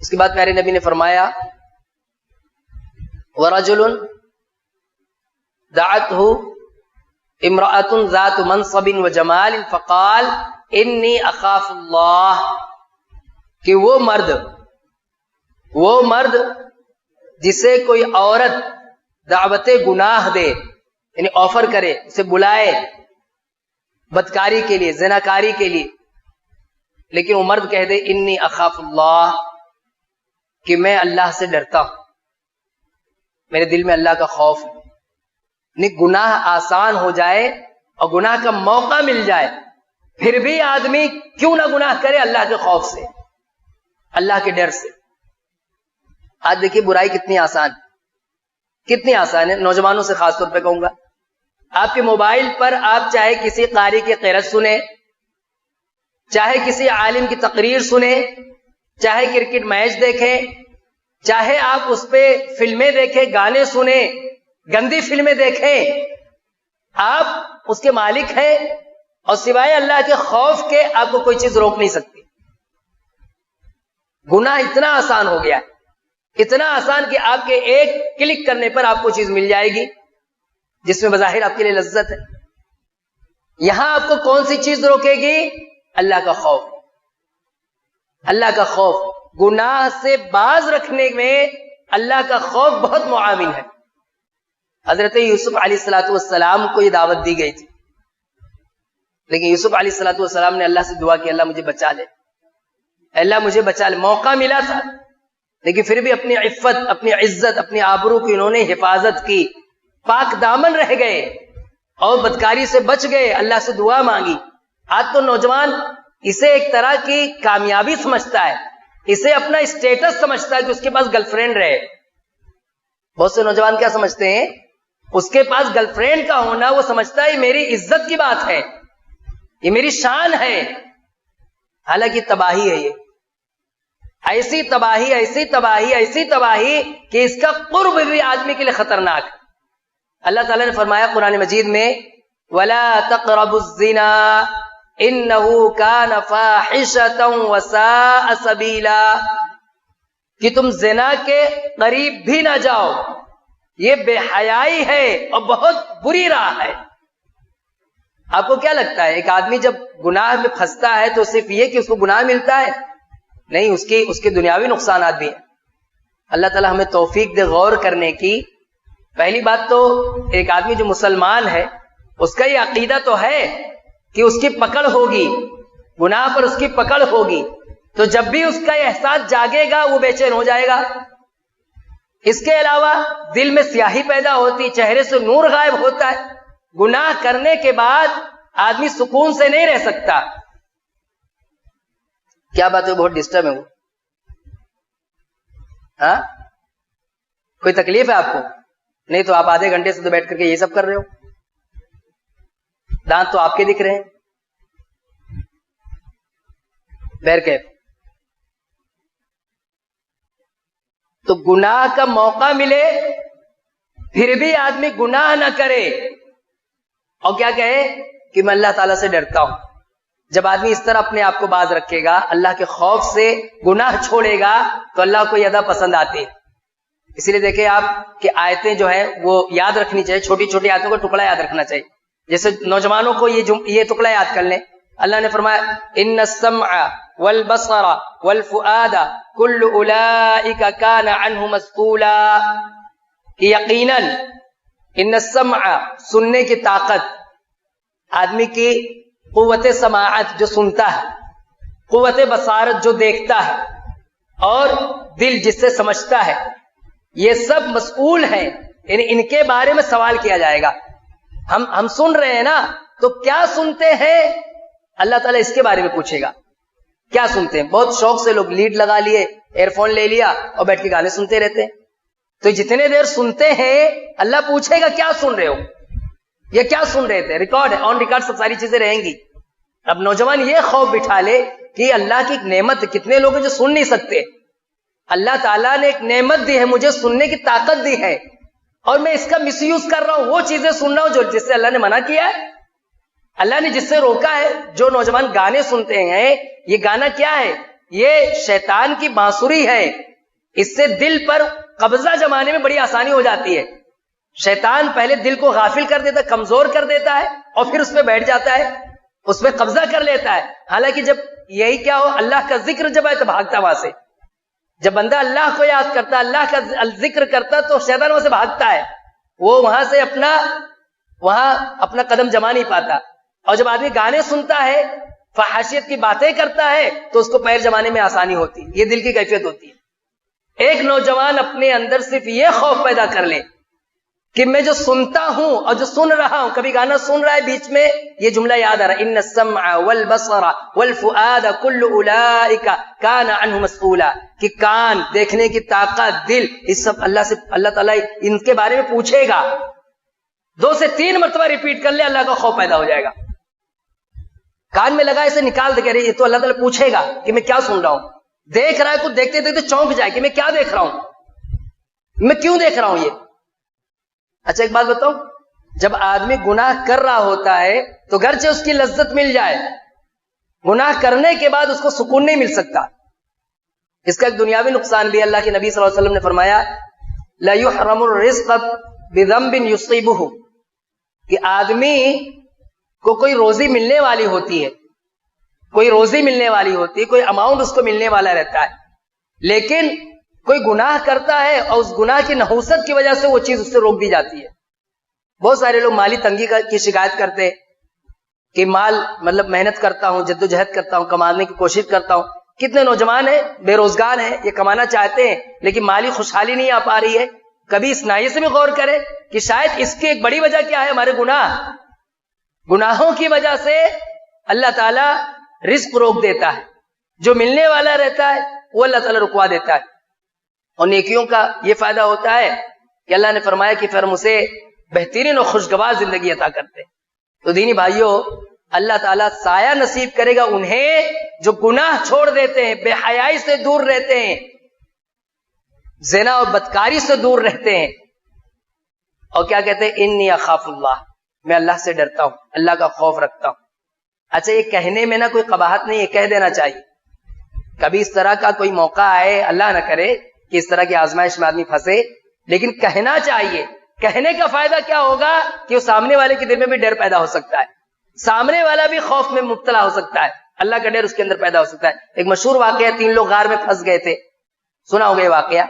اس کے بعد پیارے نبی نے فرمایا وَرَجُلٌ دَعَتْهُ امرأۃ ذات منصب و جمال فقال انی اخاف اللہ، کہ وہ مرد جسے کوئی عورت دعوت گناہ دے، یعنی آفر کرے، اسے بلائے بدکاری کے لیے، زناکاری کے لیے، لیکن وہ مرد کہہ دے انی اخاف اللہ، کہ میں اللہ سے ڈرتا ہوں، میرے دل میں اللہ کا خوف ہے۔ نہیں، گناہ آسان ہو جائے اور گناہ کا موقع مل جائے پھر بھی آدمی کیوں نہ گناہ کرے، اللہ کے خوف سے، اللہ کے ڈر سے۔ آج دیکھیے برائی کتنی آسان ہے، نوجوانوں سے خاص طور پہ کہوں گا، آپ کے موبائل پر آپ چاہے کسی قاری کی قرأت سنیں، چاہے کسی عالم کی تقریر سنیں، چاہے کرکٹ میچ دیکھیں، چاہے آپ اس پہ فلمیں دیکھیں، گانے سنیں، گندی فلمیں دیکھیں، آپ اس کے مالک ہیں اور سوائے اللہ کے خوف کے آپ کو کوئی چیز روک نہیں سکتی۔ گناہ اتنا آسان ہو گیا ہے، اتنا آسان کہ آپ کے ایک کلک کرنے پر آپ کو چیز مل جائے گی جس میں بظاہر آپ کے لیے لذت ہے۔ یہاں آپ کو کون سی چیز روکے گی؟ اللہ کا خوف، اللہ کا خوف۔ گناہ سے باز رکھنے میں اللہ کا خوف بہت معاون ہے۔ حضرت یوسف علیہ الصلوۃ والسلام کو یہ دعوت دی گئی تھی، لیکن یوسف علیہ الصلوۃ والسلام نے اللہ سے دعا کی، اللہ مجھے بچا لے، اللہ مجھے بچا لے۔ موقع ملا تھا لیکن پھر بھی اپنی عفت، اپنی عزت، اپنی آبرو کی انہوں نے حفاظت کی، پاک دامن رہ گئے اور بدکاری سے بچ گئے، اللہ سے دعا مانگی۔ آج تو نوجوان اسے ایک طرح کی کامیابی سمجھتا ہے، اسے اپنا اسٹیٹس سمجھتا ہے کہ اس کے پاس گرل فرینڈ رہے۔ بہت سے نوجوان کیا سمجھتے ہیں؟ اس کے پاس گرل فرینڈ کا ہونا وہ سمجھتا ہے یہ میری عزت کی بات ہے، یہ میری شان ہے، حالانکہ تباہی ہے، یہ ایسی تباہی، ایسی تباہی، ایسی تباہی کہ اس کا قرب بھی آدمی کے لیے خطرناک ہے۔ اللہ تعالیٰ نے فرمایا قرآن مجید میں وَلَا تَقْرَبُوا الزِّنَا إِنَّهُ كَانَ فَاحِشَةً وَسَاءَ سَبِيلًا، کہ تم زنا کے قریب بھی نہ جاؤ، یہ بے حیائی ہے اور بہت بری راہ ہے۔ آپ کو کیا لگتا ہے ایک آدمی جب گناہ میں پھنستا ہے تو صرف یہ کہ اس کو گناہ ملتا ہے؟ نہیں، اس کے دنیاوی نقصانات بھی ہیں۔ اللہ تعالیٰ ہمیں توفیق دے غور کرنے کی۔ پہلی بات تو ایک آدمی جو مسلمان ہے اس کا یہ عقیدہ تو ہے کہ اس کی پکڑ ہوگی، گناہ پر اس کی پکڑ ہوگی، تو جب بھی اس کا یہ احساس جاگے گا وہ بے چین ہو جائے گا۔ اس کے علاوہ دل میں سیاہی پیدا ہوتی، چہرے سے نور غائب ہوتا ہے۔ گناہ کرنے کے بعد آدمی سکون سے نہیں رہ سکتا۔ کیا بات ہے؟ بہت ڈسٹرب ہے وہ؟ ہاں، کوئی تکلیف ہے آپ کو؟ نہیں تو آپ آدھے گھنٹے سے تو بیٹھ کر کے یہ سب کر رہے ہو، دانت تو آپ کے دکھ رہے ہیں۔ بہرکیف تو گناہ کا موقع ملے پھر بھی آدمی گناہ نہ کرے اور کیا کہے کہ میں اللہ تعالیٰ سے ڈرتا ہوں۔ جب آدمی اس طرح اپنے آپ کو باز رکھے گا، اللہ کے خوف سے گناہ چھوڑے گا، تو اللہ کو یہ ادا پسند آتی ہے۔ اسی لیے دیکھیں آپ کہ آیتیں جو ہیں وہ یاد رکھنی چاہیے، چھوٹی چھوٹی آیتوں کا ٹکڑا یاد رکھنا چاہیے۔ جیسے نوجوانوں کو یہ ٹکڑا یاد کر لیں۔ اللہ نے فرمایا ان السمع والبصر والفؤاد کل اولئک کان عنہ مسئولا، کہ یقیناً ان السمع، سننے کی طاقت، آدمی کی قوت سماعت جو سنتا ہے، قوت بصارت جو دیکھتا ہے، اور دل جس سے سمجھتا ہے، یہ سب مسئول ہیں، یعنی ان کے بارے میں سوال کیا جائے گا۔ ہم سن رہے ہیں نا، تو کیا سنتے ہیں؟ اللہ تعالیٰ اس کے بارے میں پوچھے گا، کیا سنتے ہیں؟ بہت شوق سے لوگ لیڈ لگا لیے، ایئر فون لے لیا اور بیٹھ کے گانے سنتے رہتے ہیں۔ تو جتنے دیر سنتے ہیں اللہ پوچھے گا کیا سن رہے ہو، یہ کیا سن رہے تھے؟ ریکارڈ ہے، آن ریکارڈ سب ساری چیزیں رہیں گی۔ اب نوجوان یہ خوف بٹھا لے کہ اللہ کی ایک نعمت ہے، کتنے لوگ ہیں جو سن نہیں سکتے؟ اللہ تعالیٰ نے ایک نعمت دی ہے، مجھے سننے کی طاقت دی ہے، اور میں اس کا مس یوز کر رہا ہوں، وہ چیزیں سن رہا ہوں جس سے اللہ نے منع کیا ہے، اللہ نے جس سے روکا ہے۔ جو نوجوان گانے سنتے ہیں، یہ گانا کیا ہے؟ یہ شیطان کی بانسری ہے، اس سے دل پر قبضہ جمانے میں بڑی آسانی ہو جاتی ہے۔ شیطان پہلے دل کو غافل کر دیتا ہے، کمزور کر دیتا ہے، اور پھر اس پہ بیٹھ جاتا ہے، اس پہ قبضہ کر لیتا ہے. حالانکہ جب یہی کیا ہو، اللہ کا ذکر جب آئے تو بھاگتا وہاں سے. جب بندہ اللہ کو یاد کرتا، اللہ کا ذکر کرتا، تو شیطان وہاں سے بھاگتا ہے، وہ وہاں سے اپنا قدم جما نہیں پاتا. اور جب آدمی گانے سنتا ہے، فحاشیت کی باتیں کرتا ہے، تو اس کو پیر جمانے میں آسانی ہوتی ہے. یہ دل کی کیفیت ہوتی ہے. ایک نوجوان اپنے اندر صرف یہ خوف پیدا کر لے کہ میں جو سنتا ہوں اور جو سن رہا ہوں، کبھی گانا سن رہا ہے بیچ میں یہ جملہ یاد آ رہا ہے، ان السمع والبصر والفؤاد كل اولئک کان عنہ مسئولا، کہ کان، دیکھنے کی طاقت، دل، اس سب اللہ تعالیٰ ان کے بارے میں پوچھے گا. 2 سے 3 مرتبہ ریپیٹ کر لے، اللہ کا خوف پیدا ہو جائے گا. کان میں لگا اسے نکال دے، کہہ رہے یہ تو اللہ تعالیٰ پوچھے گا کہ میں کیا سن رہا ہوں. دیکھ رہا ہے کچھ، دیکھتے دیکھتے چونک جائے کہ میں کیا دیکھ رہا ہوں، میں کیوں دیکھ رہا ہوں یہ. اچھا ایک بات بتاؤں، جب آدمی گناہ کر رہا ہوتا ہے تو گرچہ اس کی لذت مل جائے، گناہ کرنے کے بعد اس کو سکون نہیں مل سکتا. اس کا ایک دنیاوی نقصان بھی. اللہ کے نبی صلی اللہ علیہ وسلم نے فرمایا لا يحرم الرزق بذنب يصيبه، کہ آدمی کو کوئی روزی ملنے والی ہوتی ہے، کوئی روزی ملنے والی ہوتی ہے، کوئی اماؤنٹ اس کو ملنے والا رہتا ہے، لیکن کوئی گناہ کرتا ہے اور اس گناہ کی نحوست کی وجہ سے وہ چیز اس سے روک دی جاتی ہے. بہت سارے لوگ مالی تنگی کی شکایت کرتے کہ مال، مطلب محنت کرتا ہوں، جدوجہد کرتا ہوں، کمانے کی کوشش کرتا ہوں. کتنے نوجوان ہیں بے روزگار ہیں، یہ کمانا چاہتے ہیں لیکن مالی خوشحالی نہیں آ پا رہی ہے. کبھی اس ناحیے سے بھی غور کرے کہ شاید اس کی ایک بڑی وجہ کیا ہے، ہمارے گناہوں کی وجہ سے اللہ تعالیٰ رزق روک دیتا ہے. جو ملنے والا رہتا ہے وہ اللہ تعالیٰ رکوا دیتا ہے. اور نیکیوں کا یہ فائدہ ہوتا ہے کہ اللہ نے فرمایا کہ پھر ہم اسے بہترین اور خوشگوار زندگی عطا کرتے. تو دینی بھائیوں، اللہ تعالیٰ سایہ نصیب کرے گا انہیں جو گناہ چھوڑ دیتے ہیں، بے حیائی سے دور رہتے ہیں، زنا اور بدکاری سے دور رہتے ہیں، اور کیا کہتے ہیں، انی اخاف اللہ، میں اللہ سے ڈرتا ہوں، اللہ کا خوف رکھتا ہوں. اچھا یہ کہنے میں نہ کوئی قباحت نہیں ہے، کہہ دینا چاہیے. کبھی اس طرح کا کوئی موقع آئے، اللہ نہ کرے کہ اس طرح کی آزمائش میں آدمی پھنسے، لیکن کہنا چاہیے. کہنے کا فائدہ کیا ہوگا کہ وہ سامنے والے کے دل میں بھی ڈر پیدا ہو سکتا ہے، سامنے والا بھی خوف میں مبتلا ہو سکتا ہے، اللہ کا ڈر اس کے اندر پیدا ہو سکتا ہے. ایک مشہور واقعہ، 3 لوگ غار میں پھنس گئے تھے، سنا ہوگا یہ واقعہ،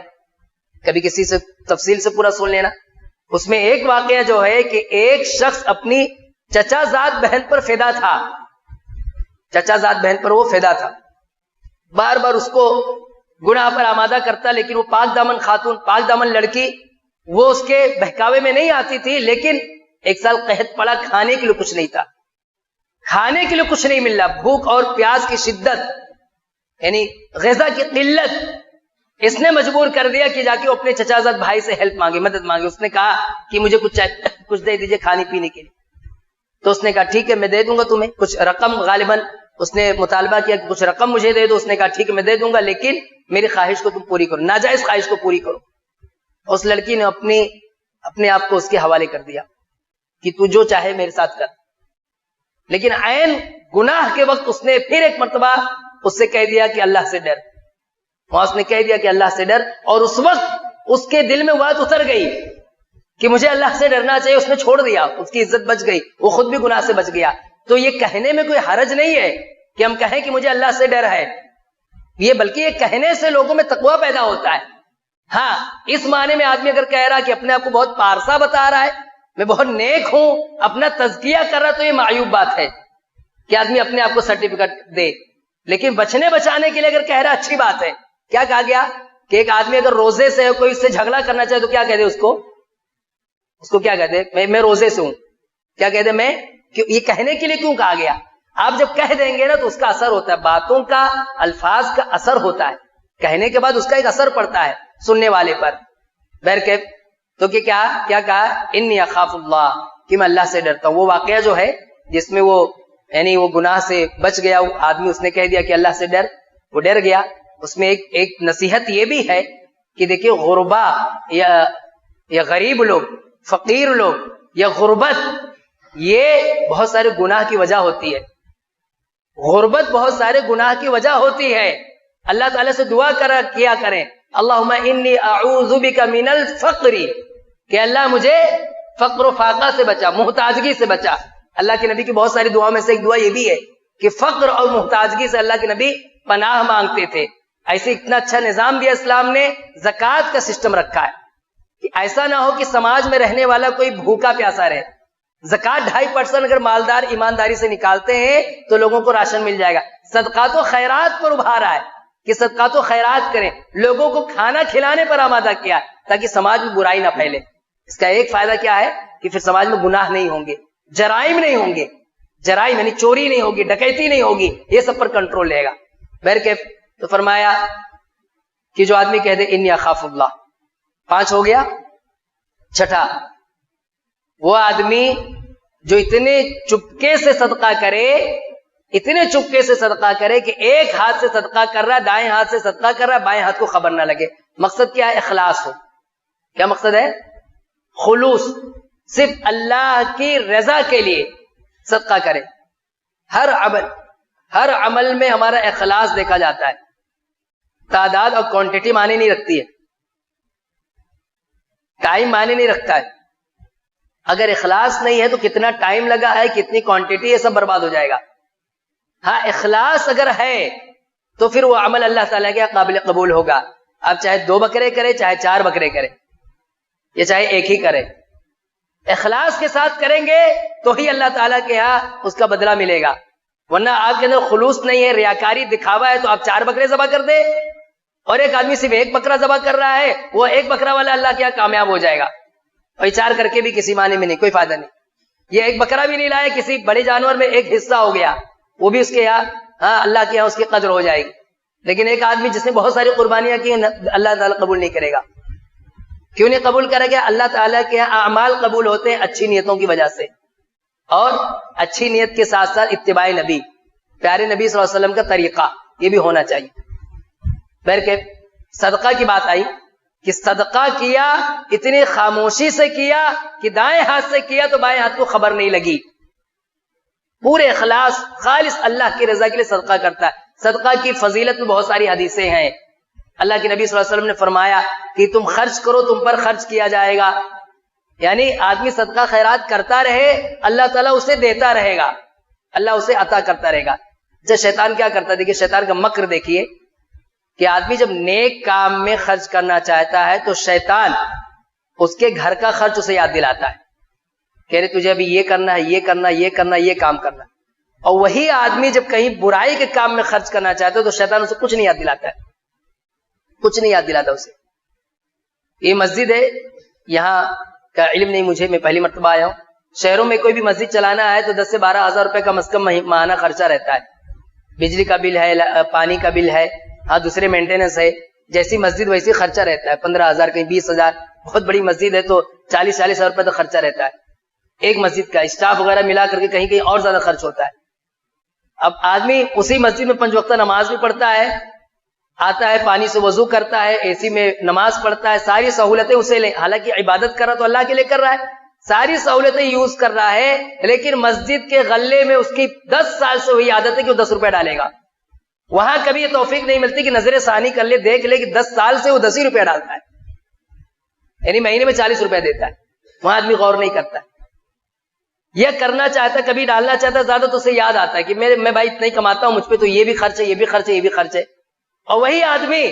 کبھی کسی سے تفصیل سے پورا سن لینا. اس میں ایک واقعہ جو ہے کہ ایک شخص اپنی چچا زاد بہن پر فدا تھا، چچا زاد بہن پر وہ فدا تھا، بار بار اس کو گناہ پر آمادہ کرتا، لیکن وہ پاک دامن خاتون، پاک دامن لڑکی، وہ اس کے بہکاوے میں نہیں آتی تھی. لیکن ایک سال قحط پڑا، کھانے کے لیے کچھ نہیں تھا، کھانے کے لیے کچھ نہیں مل رہا، بھوک اور پیاس کی شدت، یعنی غذا کی قلت، اس نے مجبور کر دیا کہ جا کے اپنے چچا زاد بھائی سے ہیلپ مانگے، مدد مانگے. اس نے کہا کہ مجھے کچھ دے دیجئے کھانے پینے کے لیے. تو اس نے کہا ٹھیک ہے میں دے دوں گا تمہیں کچھ رقم. غالباً اس نے مطالبہ کیا کہ کچھ رقم مجھے دے دو. اس نے کہا ٹھیک ہے میں دے دوں گا، لیکن میری خواہش کو تم پوری کرو، ناجائز خواہش کو پوری کرو. اس لڑکی نے اپنے آپ کو اس کے حوالے کر دیا کہ تو جو چاہے میرے ساتھ کر. لیکن عین گناہ کے وقت اس نے پھر ایک مرتبہ اس سے کہہ دیا کہ اللہ سے ڈر. وہاں اس نے کہہ دیا کہ اللہ سے ڈر، اور اس وقت اس کے دل میں بات اتر گئی کہ مجھے اللہ سے ڈرنا چاہیے. اس نے چھوڑ دیا، اس کی عزت بچ گئی، وہ خود بھی گناہ سے بچ گیا. تو یہ کہنے میں کوئی حرج نہیں ہے کہ ہم کہیں کہ مجھے اللہ سے ڈر ہے، یہ بلکہ یہ کہنے سے لوگوں میں تقویٰ پیدا ہوتا ہے. ہاں اس معنی میں آدمی اگر کہہ رہا کہ اپنے آپ کو بہت پارسا بتا رہا ہے، میں بہت نیک ہوں، اپنا تزکیہ کر رہا، تو یہ معیوب بات ہے کہ آدمی اپنے آپ کو سرٹیفکیٹ دے. لیکن بچنے بچانے کے لیے اگر کہہ رہا اچھی بات ہے. کیا کہا گیا کہ ایک آدمی اگر روزے سے کوئی اس سے جھگڑا کرنا چاہے تو کیا کہہ دے اس کو کیا کہہ دے، میں روزے سے ہوں، کیا کہہ دے میں. یہ کہنے کے لیے کیوں کہا گیا؟ آپ جب کہہ دیں گے نا تو اس کا اثر ہوتا ہے، باتوں کا، الفاظ کا اثر ہوتا ہے، کہنے کے بعد اس کا ایک اثر پڑتا ہے سننے والے پر. بہرکیف تو کیا کہا، انی اخاف اللہ، کہ میں اللہ سے ڈرتا ہوں. وہ واقعہ جو ہے جس میں وہ یعنی وہ گناہ سے بچ گیا وہ آدمی، اس نے کہہ دیا کہ اللہ سے ڈر، وہ ڈر گیا. اس میں ایک نصیحت یہ بھی ہے کہ دیکھیں غربا یا غریب لوگ، فقیر لوگ یا غربت، یہ بہت سارے گناہ کی وجہ ہوتی ہے. غربت بہت سارے گناہ کی وجہ ہوتی ہے. اللہ تعالیٰ سے دعا کیا کریں، اللہم انی اعوذ بک من الفقر کہ اللہ مجھے فقر و فاقہ سے بچا، محتاجگی سے بچا. اللہ کے نبی کی بہت ساری دعاؤں میں سے ایک دعا یہ بھی ہے کہ فقر اور محتاجگی سے اللہ کے نبی پناہ مانگتے تھے. ایسے اتنا اچھا نظام دیا اسلام نے، زکوٰۃ کا سسٹم رکھا ہے کہ ایسا نہ ہو کہ سماج میں رہنے والا کوئی بھوکا پیاسا رہے. زکوٰۃ 2.5% اگر مالدار ایمانداری سے نکالتے ہیں تو لوگوں کو راشن مل جائے گا. صدقات و خیرات پر ابھارا ہے کہ صدقات و خیرات کریں، لوگوں کو کھانا کھلانے پر آمادہ کیا تاکہ سماج میں برائی نہ پھیلے. اس کا ایک فائدہ کیا ہے کہ پھر سماج میں گناہ نہیں ہوں گے، جرائم نہیں ہوں گے، جرائم یعنی چوری نہیں ہوگی، ڈکیتی نہیں ہوگی، یہ سب پر کنٹرول رہے گا. بہرکیف تو فرمایا کہ جو آدمی کہہ دے انی اخاف اللہ، 5 ہو گیا. چھٹا، وہ آدمی جو اتنے چپکے سے صدقہ کرے، اتنے چپکے سے صدقہ کرے کہ ایک ہاتھ سے صدقہ کر رہا ہے، دائیں ہاتھ سے صدقہ کر رہا ہے، بائیں ہاتھ کو خبر نہ لگے. مقصد کیا ہے؟ اخلاص ہو. کیا مقصد ہے؟ خلوص، صرف اللہ کی رضا کے لیے صدقہ کرے. ہر عمل میں ہمارا اخلاص دیکھا جاتا ہے. تعداد اور کوانٹٹی معنی نہیں رکھتی ہے، ٹائم معنی نہیں رکھتا ہے. اگر اخلاص نہیں ہے تو کتنا ٹائم لگا ہے، کتنی کوانٹٹی، یہ سب برباد ہو جائے گا. ہاں اخلاص اگر ہے تو پھر وہ عمل اللہ تعالیٰ کے قابل قبول ہوگا. اب چاہے 2 بکرے کرے، چاہے 4 بکرے کرے، یا چاہے ایک ہی کرے، اخلاص کے ساتھ کریں گے تو ہی اللہ تعالیٰ کے ہاں اس کا بدلہ ملے گا. ورنہ آپ کے اندر خلوص نہیں ہے، ریاکاری، دکھاوا ہے، تو آپ 4 بکرے ذبح کر دے اور ایک آدمی صرف 1 بکرا ذبح کر رہا ہے، وہ 1 بکرا والا اللہ کے یہاں کامیاب ہو جائے گا. اور 4 کر کے بھی کسی معنی میں نہیں، کوئی فائدہ نہیں. یہ 1 بکرا بھی نہیں لائے، کسی بڑے جانور میں ایک حصہ ہو گیا، وہ بھی اس کے یہاں اللہ کے یہاں اس کی قدر ہو جائے گی. لیکن ایک آدمی جس نے بہت ساری قربانیاں کی ہیں، اللہ تعالیٰ قبول نہیں کرے گا. کیوں نہیں قبول کرے گا؟ اللہ تعالیٰ کے یہاں اعمال قبول ہوتے ہیں اچھی نیتوں کی وجہ سے، اور اچھی نیت کے ساتھ ساتھ اتباع نبی، پیارے نبی صلی اللہ علیہ وسلم کا طریقہ یہ بھی ہونا چاہیے. بہرکیف صدقہ کی بات آئی کہ صدقہ کیا، اتنی خاموشی سے کیا کہ دائیں ہاتھ سے کیا تو بائیں ہاتھ کو خبر نہیں لگی. پورے اخلاص، خالص اللہ کی رضا کے لیے صدقہ کرتا ہے. صدقہ کی فضیلت میں بہت ساری حدیثیں ہیں. اللہ کے نبی صلی اللہ علیہ وسلم نے فرمایا کہ تم خرچ کرو، تم پر خرچ کیا جائے گا. یعنی آدمی صدقہ خیرات کرتا رہے، اللہ تعالیٰ اسے دیتا رہے گا، اللہ اسے عطا کرتا رہے گا. جب شیطان کیا کرتا ہے، دیکھیے شیطان کا مکر دیکھیے کہ آدمی جب نیک کام میں خرچ کرنا چاہتا ہے تو شیطان اس کے گھر کا خرچ اسے یاد دلاتا ہے، کہہ رہے تجھے ابھی یہ کرنا ہے، یہ کرنا، یہ کرنا، یہ کام کرنا. اور وہی آدمی جب کہیں برائی کے کام میں خرچ کرنا چاہتا ہے تو شیطان اسے کچھ نہیں یاد دلاتا ہے، کچھ نہیں یاد دلاتا اسے. یہ مسجد ہے، یہاں کا علم نہیں مجھے، میں پہلی مرتبہ آیا ہوں. شہروں میں کوئی بھی مسجد چلانا ہے تو 10 سے 12 ہزار روپے کم از کم ماہانہ خرچہ رہتا ہے. بجلی کا بل ہے، پانی کا بل ہے، ہاں دوسرے مینٹیننس ہے. جیسی مسجد ویسی خرچہ رہتا ہے، 15,000 کہیں 20,000. بہت بڑی مسجد ہے تو 40,000 روپے تو خرچہ رہتا ہے ایک مسجد کا. اسٹاف وغیرہ ملا کر کے کہیں اور زیادہ خرچ ہوتا ہے. اب آدمی اسی مسجد میں 5 وقتہ نماز بھی پڑھتا ہے، آتا ہے پانی سے وضو کرتا ہے، اے سی میں نماز پڑھتا ہے، ساری سہولتیں اسے لے، حالانکہ عبادت کر رہا تو اللہ کے لیے کر رہا ہے، ساری سہولتیں یوز کر رہا ہے، لیکن مسجد کے غلے میں اس کی 10 سال سے ہوئی عادت ہے کہ وہ 10 روپے ڈالے گا. وہاں کبھی یہ توفیق نہیں ملتی کہ نظر ثانی کر لے، دیکھ لے کہ 10 سال سے وہ 10 ہی روپے ڈالتا ہے، یعنی مہینے میں 40 روپے دیتا ہے. وہاں آدمی غور نہیں کرتا. یہ کرنا چاہتا ہے، کبھی ڈالنا چاہتا ہے زیادہ تو اسے یاد آتا ہے کہ میں بھائی اتنا ہی کماتا ہوں، مجھ پہ تو یہ بھی خرچ ہے، یہ بھی خرچ ہے، یہ بھی خرچ ہے. اور وہی آدمی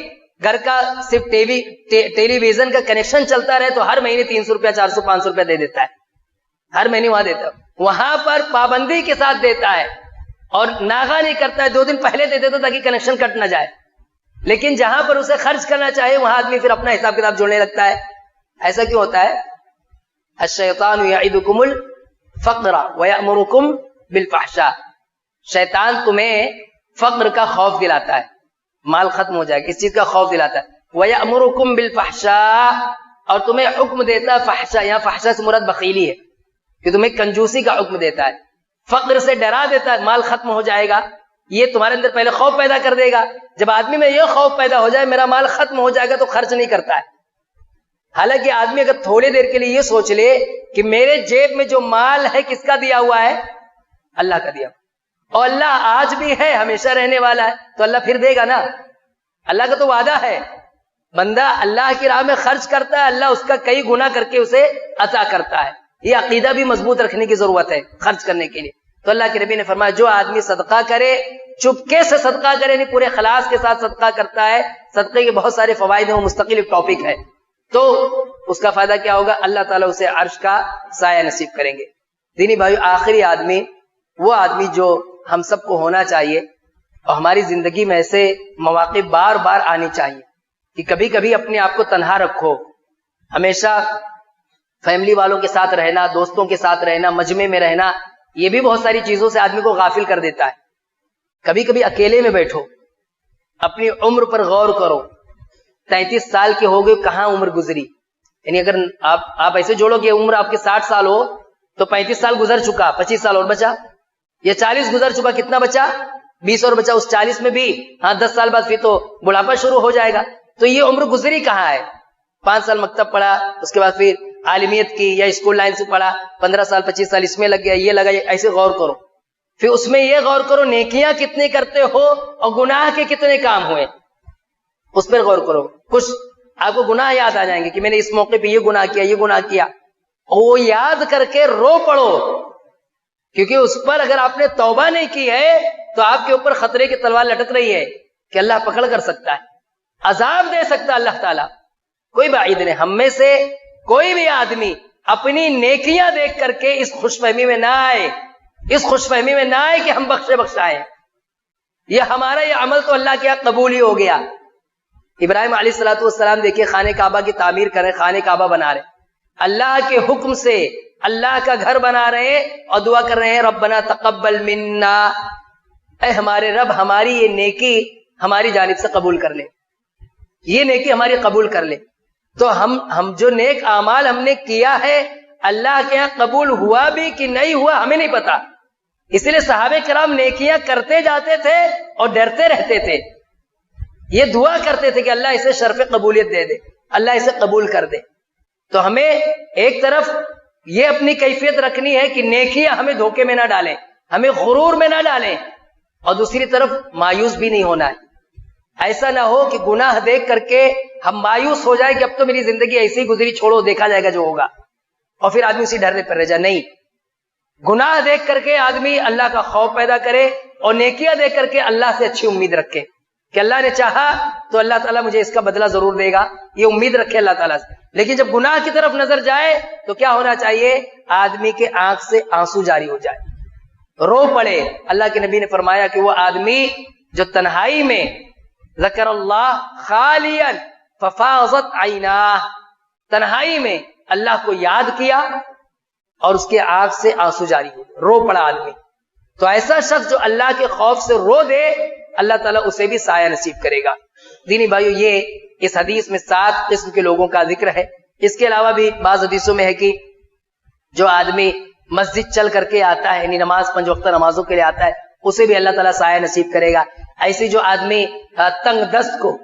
گھر کا صرف ٹیلی ویژن کا کنیکشن چلتا رہے تو ہر مہینے 300 روپے 400 500 روپے دے دیتا ہے، ہر مہینے وہاں دیتا ہے. وہاں پر پابندی کے ساتھ دیتا ہے اور ناغہ نہیں کرتا ہے، 2 دن پہلے دے دیتا تاکہ کنیکشن کٹ نہ جائے. لیکن جہاں پر اسے خرچ کرنا چاہے وہاں آدمی پھر اپنا حساب کتاب جوڑنے لگتا ہے. ایسا کیوں ہوتا ہے؟ الشیطان یعدکم الفقر ویأمرکم بالفحشاء. شیطان تمہیں فقر کا خوف دلاتا ہے، مال ختم ہو جائے گا، اس چیز کا خوف دلاتا ہے. وَيَأْمُرُكُمْ بِالْفَحْشَاءِ، اور تمہیں حکم دیتا ہے فحشاء. یہاں فحشاء سے مراد بخیلی ہے کہ تمہیں کنجوسی کا حکم دیتا ہے، فقر سے ڈرا دیتا ہے، مال ختم ہو جائے گا. یہ تمہارے اندر پہلے خوف پیدا کر دے گا. جب آدمی میں یہ خوف پیدا ہو جائے میرا مال ختم ہو جائے گا تو خرچ نہیں کرتا ہے. حالانکہ آدمی اگر تھوڑی دیر کے لیے یہ سوچ لے کہ میرے جیب میں جو مال ہے کس کا دیا ہوا ہے؟ اللہ کا دیا، اور اللہ آج بھی ہے، ہمیشہ رہنے والا ہے، تو اللہ پھر دے گا نا. اللہ کا تو وعدہ ہے بندہ اللہ کی راہ میں خرچ کرتا ہے، اللہ اس کا کئی گنا کر کے اسے عطا کرتا ہے. یہ عقیدہ بھی مضبوط رکھنے کی ضرورت ہے خرچ کرنے کے لیے. تو اللہ کے نبی نے فرمایا جو آدمی صدقہ کرے، چپکے سے صدقہ کرے، نہیں پورے خلاص کے ساتھ صدقہ کرتا ہے، صدقے کے بہت سارے فوائد ہیں، وہ مستقل ایک ٹاپک ہے، تو اس کا فائدہ کیا ہوگا؟ اللہ تعالیٰ اسے عرش کا سایہ نصیب کریں گے. دینی بھائیو، آخری آدمی وہ آدمی جو ہم سب کو ہونا چاہیے، اور ہماری زندگی میں ایسے مواقع بار بار آنی چاہیے کہ کبھی کبھی اپنے آپ کو تنہا رکھو. ہمیشہ فیملی والوں کے ساتھ رہنا، دوستوں کے ساتھ رہنا، مجمع میں رہنا، یہ بھی بہت ساری چیزوں سے آدمی کو غافل کر دیتا ہے. کبھی کبھی اکیلے میں بیٹھو، اپنی عمر پر غور کرو. 33 سال کے ہو گئے، کہاں عمر گزری؟ یعنی اگر آپ ایسے جوڑو کہ عمر آپ کے 60 سال ہو تو 35 سال گزر چکا، 25 سال اور بچا. یہ 40 گزر چکا، کتنا بچا؟ 20 اور بچا. اس 40 میں بھی 10 سال بعد پھر تو بڑھاپا شروع ہو جائے گا. تو یہ عمر گزری کہاں ہے؟ 5 سال مکتب پڑھا، اس کے بعد پھر عالمیت کی یا اسکول لائن سے پڑھا، 15 سال 25 سال اس میں لگ گیا، یہ لگا. ایسے غور کرو. پھر اس میں یہ غور کرو نیکیاں کتنی کرتے ہو اور گناہ کے کتنے کام ہوئے، اس پر غور کرو. کچھ آپ کو گناہ یاد آ جائیں گے کہ میں نے اس موقع پہ یہ گناہ کیا، یہ گناہ کیا، وہ یاد کر کے رو پڑو. کیونکہ اس پر اگر آپ نے توبہ نہیں کی ہے تو آپ کے اوپر خطرے کی تلوار لٹک رہی ہے کہ اللہ پکڑ کر سکتا ہے، عذاب دے سکتا ہے اللہ تعالیٰ. کوئی بعید نہیں، ہم میں سے کوئی بھی آدمی اپنی نیکیاں دیکھ کر کے اس خوش فہمی میں نہ آئے، اس خوش فہمی میں نہ آئے کہ ہم بخشے بخشائے. یہ ہمارا یہ عمل تو اللہ کے یہاں قبول ہی ہو گیا. ابراہیم علیہ السلام دیکھیے خانہ کعبہ کی تعمیر کر رہے، خانہ کعبہ بنا رہے، اللہ کے حکم سے اللہ کا گھر بنا رہے ہیں اور دعا کر رہے ہیں ربنا تقبل منا، اے ہمارے رب ہماری یہ نیکی ہماری جانب سے قبول کر لے، یہ نیکی ہماری قبول کر لے. تو ہم جو نیک اعمال ہم نے کیا ہے اللہ کے یہاں قبول ہوا بھی کہ نہیں ہوا ہمیں نہیں پتا. اسی لیے صحابہ کرام نیکیاں کرتے جاتے تھے اور ڈرتے رہتے تھے، یہ دعا کرتے تھے کہ اللہ اسے شرف قبولیت دے دے، اللہ اسے قبول کر دے. تو ہمیں ایک طرف یہ اپنی کیفیت رکھنی ہے کہ نیکیاں ہمیں دھوکے میں نہ ڈالیں، ہمیں غرور میں نہ ڈالیں، اور دوسری طرف مایوس بھی نہیں ہونا ہے. ایسا نہ ہو کہ گناہ دیکھ کر کے ہم مایوس ہو جائے کہ اب تو میری زندگی ایسی ہی گزری، چھوڑو دیکھا جائے گا جو ہوگا، اور پھر آدمی اسی ڈرنے پر رہ جائے. نہیں، گناہ دیکھ کر کے آدمی اللہ کا خوف پیدا کرے اور نیکیاں دیکھ کر کے اللہ سے اچھی امید رکھے کہ اللہ نے چاہا تو اللہ تعالیٰ مجھے اس کا بدلہ ضرور دے گا، یہ امید رکھے اللہ تعالیٰ سے. لیکن جب گناہ کی طرف نظر جائے تو کیا ہونا چاہیے؟ آدمی کے آنکھ سے آنسو جاری ہو جائے، رو پڑے. اللہ کے نبی نے فرمایا کہ وہ آدمی جو تنہائی میں ذکر اللہ خالیا ففاضت عیناہ، تنہائی میں اللہ کو یاد کیا اور اس کے آنکھ سے آنسو جاری ہو، رو پڑا آدمی. تو ایسا شخص جو اللہ کے خوف سے رو دے اللہ تعالیٰ اسے بھی سایہ نصیب کرے گا. دینی بھائیو، یہ اس حدیث میں 7 قسم کے لوگوں کا ذکر ہے. اس کے علاوہ بھی بعض حدیثوں میں ہے کہ جو آدمی مسجد چل کر کے آتا ہے، یعنی نماز 5 وقت نمازوں کے لیے آتا ہے، اسے بھی اللہ تعالیٰ سایہ نصیب کرے گا. ایسی جو آدمی تنگ دست کو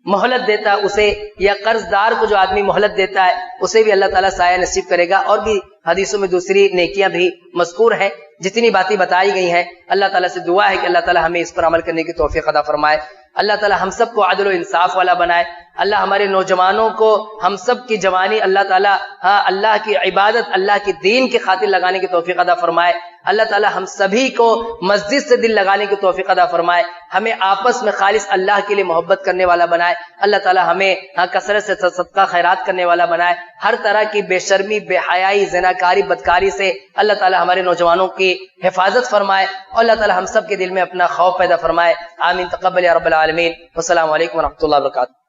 مہلت دیتا ہے اسے، یا قرض دار کو جو آدمی مہلت دیتا ہے اسے بھی اللہ تعالیٰ سایہ نصیب کرے گا. اور بھی حدیثوں میں دوسری نیکیاں بھی مذکور ہیں. جتنی باتیں بتائی گئی ہیں اللہ تعالیٰ سے دعا ہے کہ اللہ تعالیٰ ہمیں اس پر عمل کرنے کی توفیق عطا فرمائے. اللہ تعالیٰ ہم سب کو عدل و انصاف والا بنائے. اللہ ہمارے نوجوانوں کو، ہم سب کی جوانی اللہ تعالیٰ اللہ کی عبادت، اللہ کی دین کی خاطر لگانے کی توفیق عطا فرمائے. اللہ تعالیٰ ہم سبھی کو مسجد سے دل لگانے کی توفیق عطا فرمائے. ہمیں آپس میں خالص اللہ کے لیے محبت کرنے والا بنائے. اللہ تعالیٰ ہمیں کثرت سے صدقہ خیرات کرنے والا بنائے. ہر طرح کی بے شرمی، بے حیائی، زناکاری، بدکاری سے اللہ تعالیٰ ہمارے نوجوانوں کی حفاظت فرمائے. اور اللہ تعالیٰ ہم سب کے دل میں اپنا خوف پیدا فرمائے. آمین. تقبل یا رب العالمین. والسلام علیکم ورحمۃ اللہ وبرکاتہ.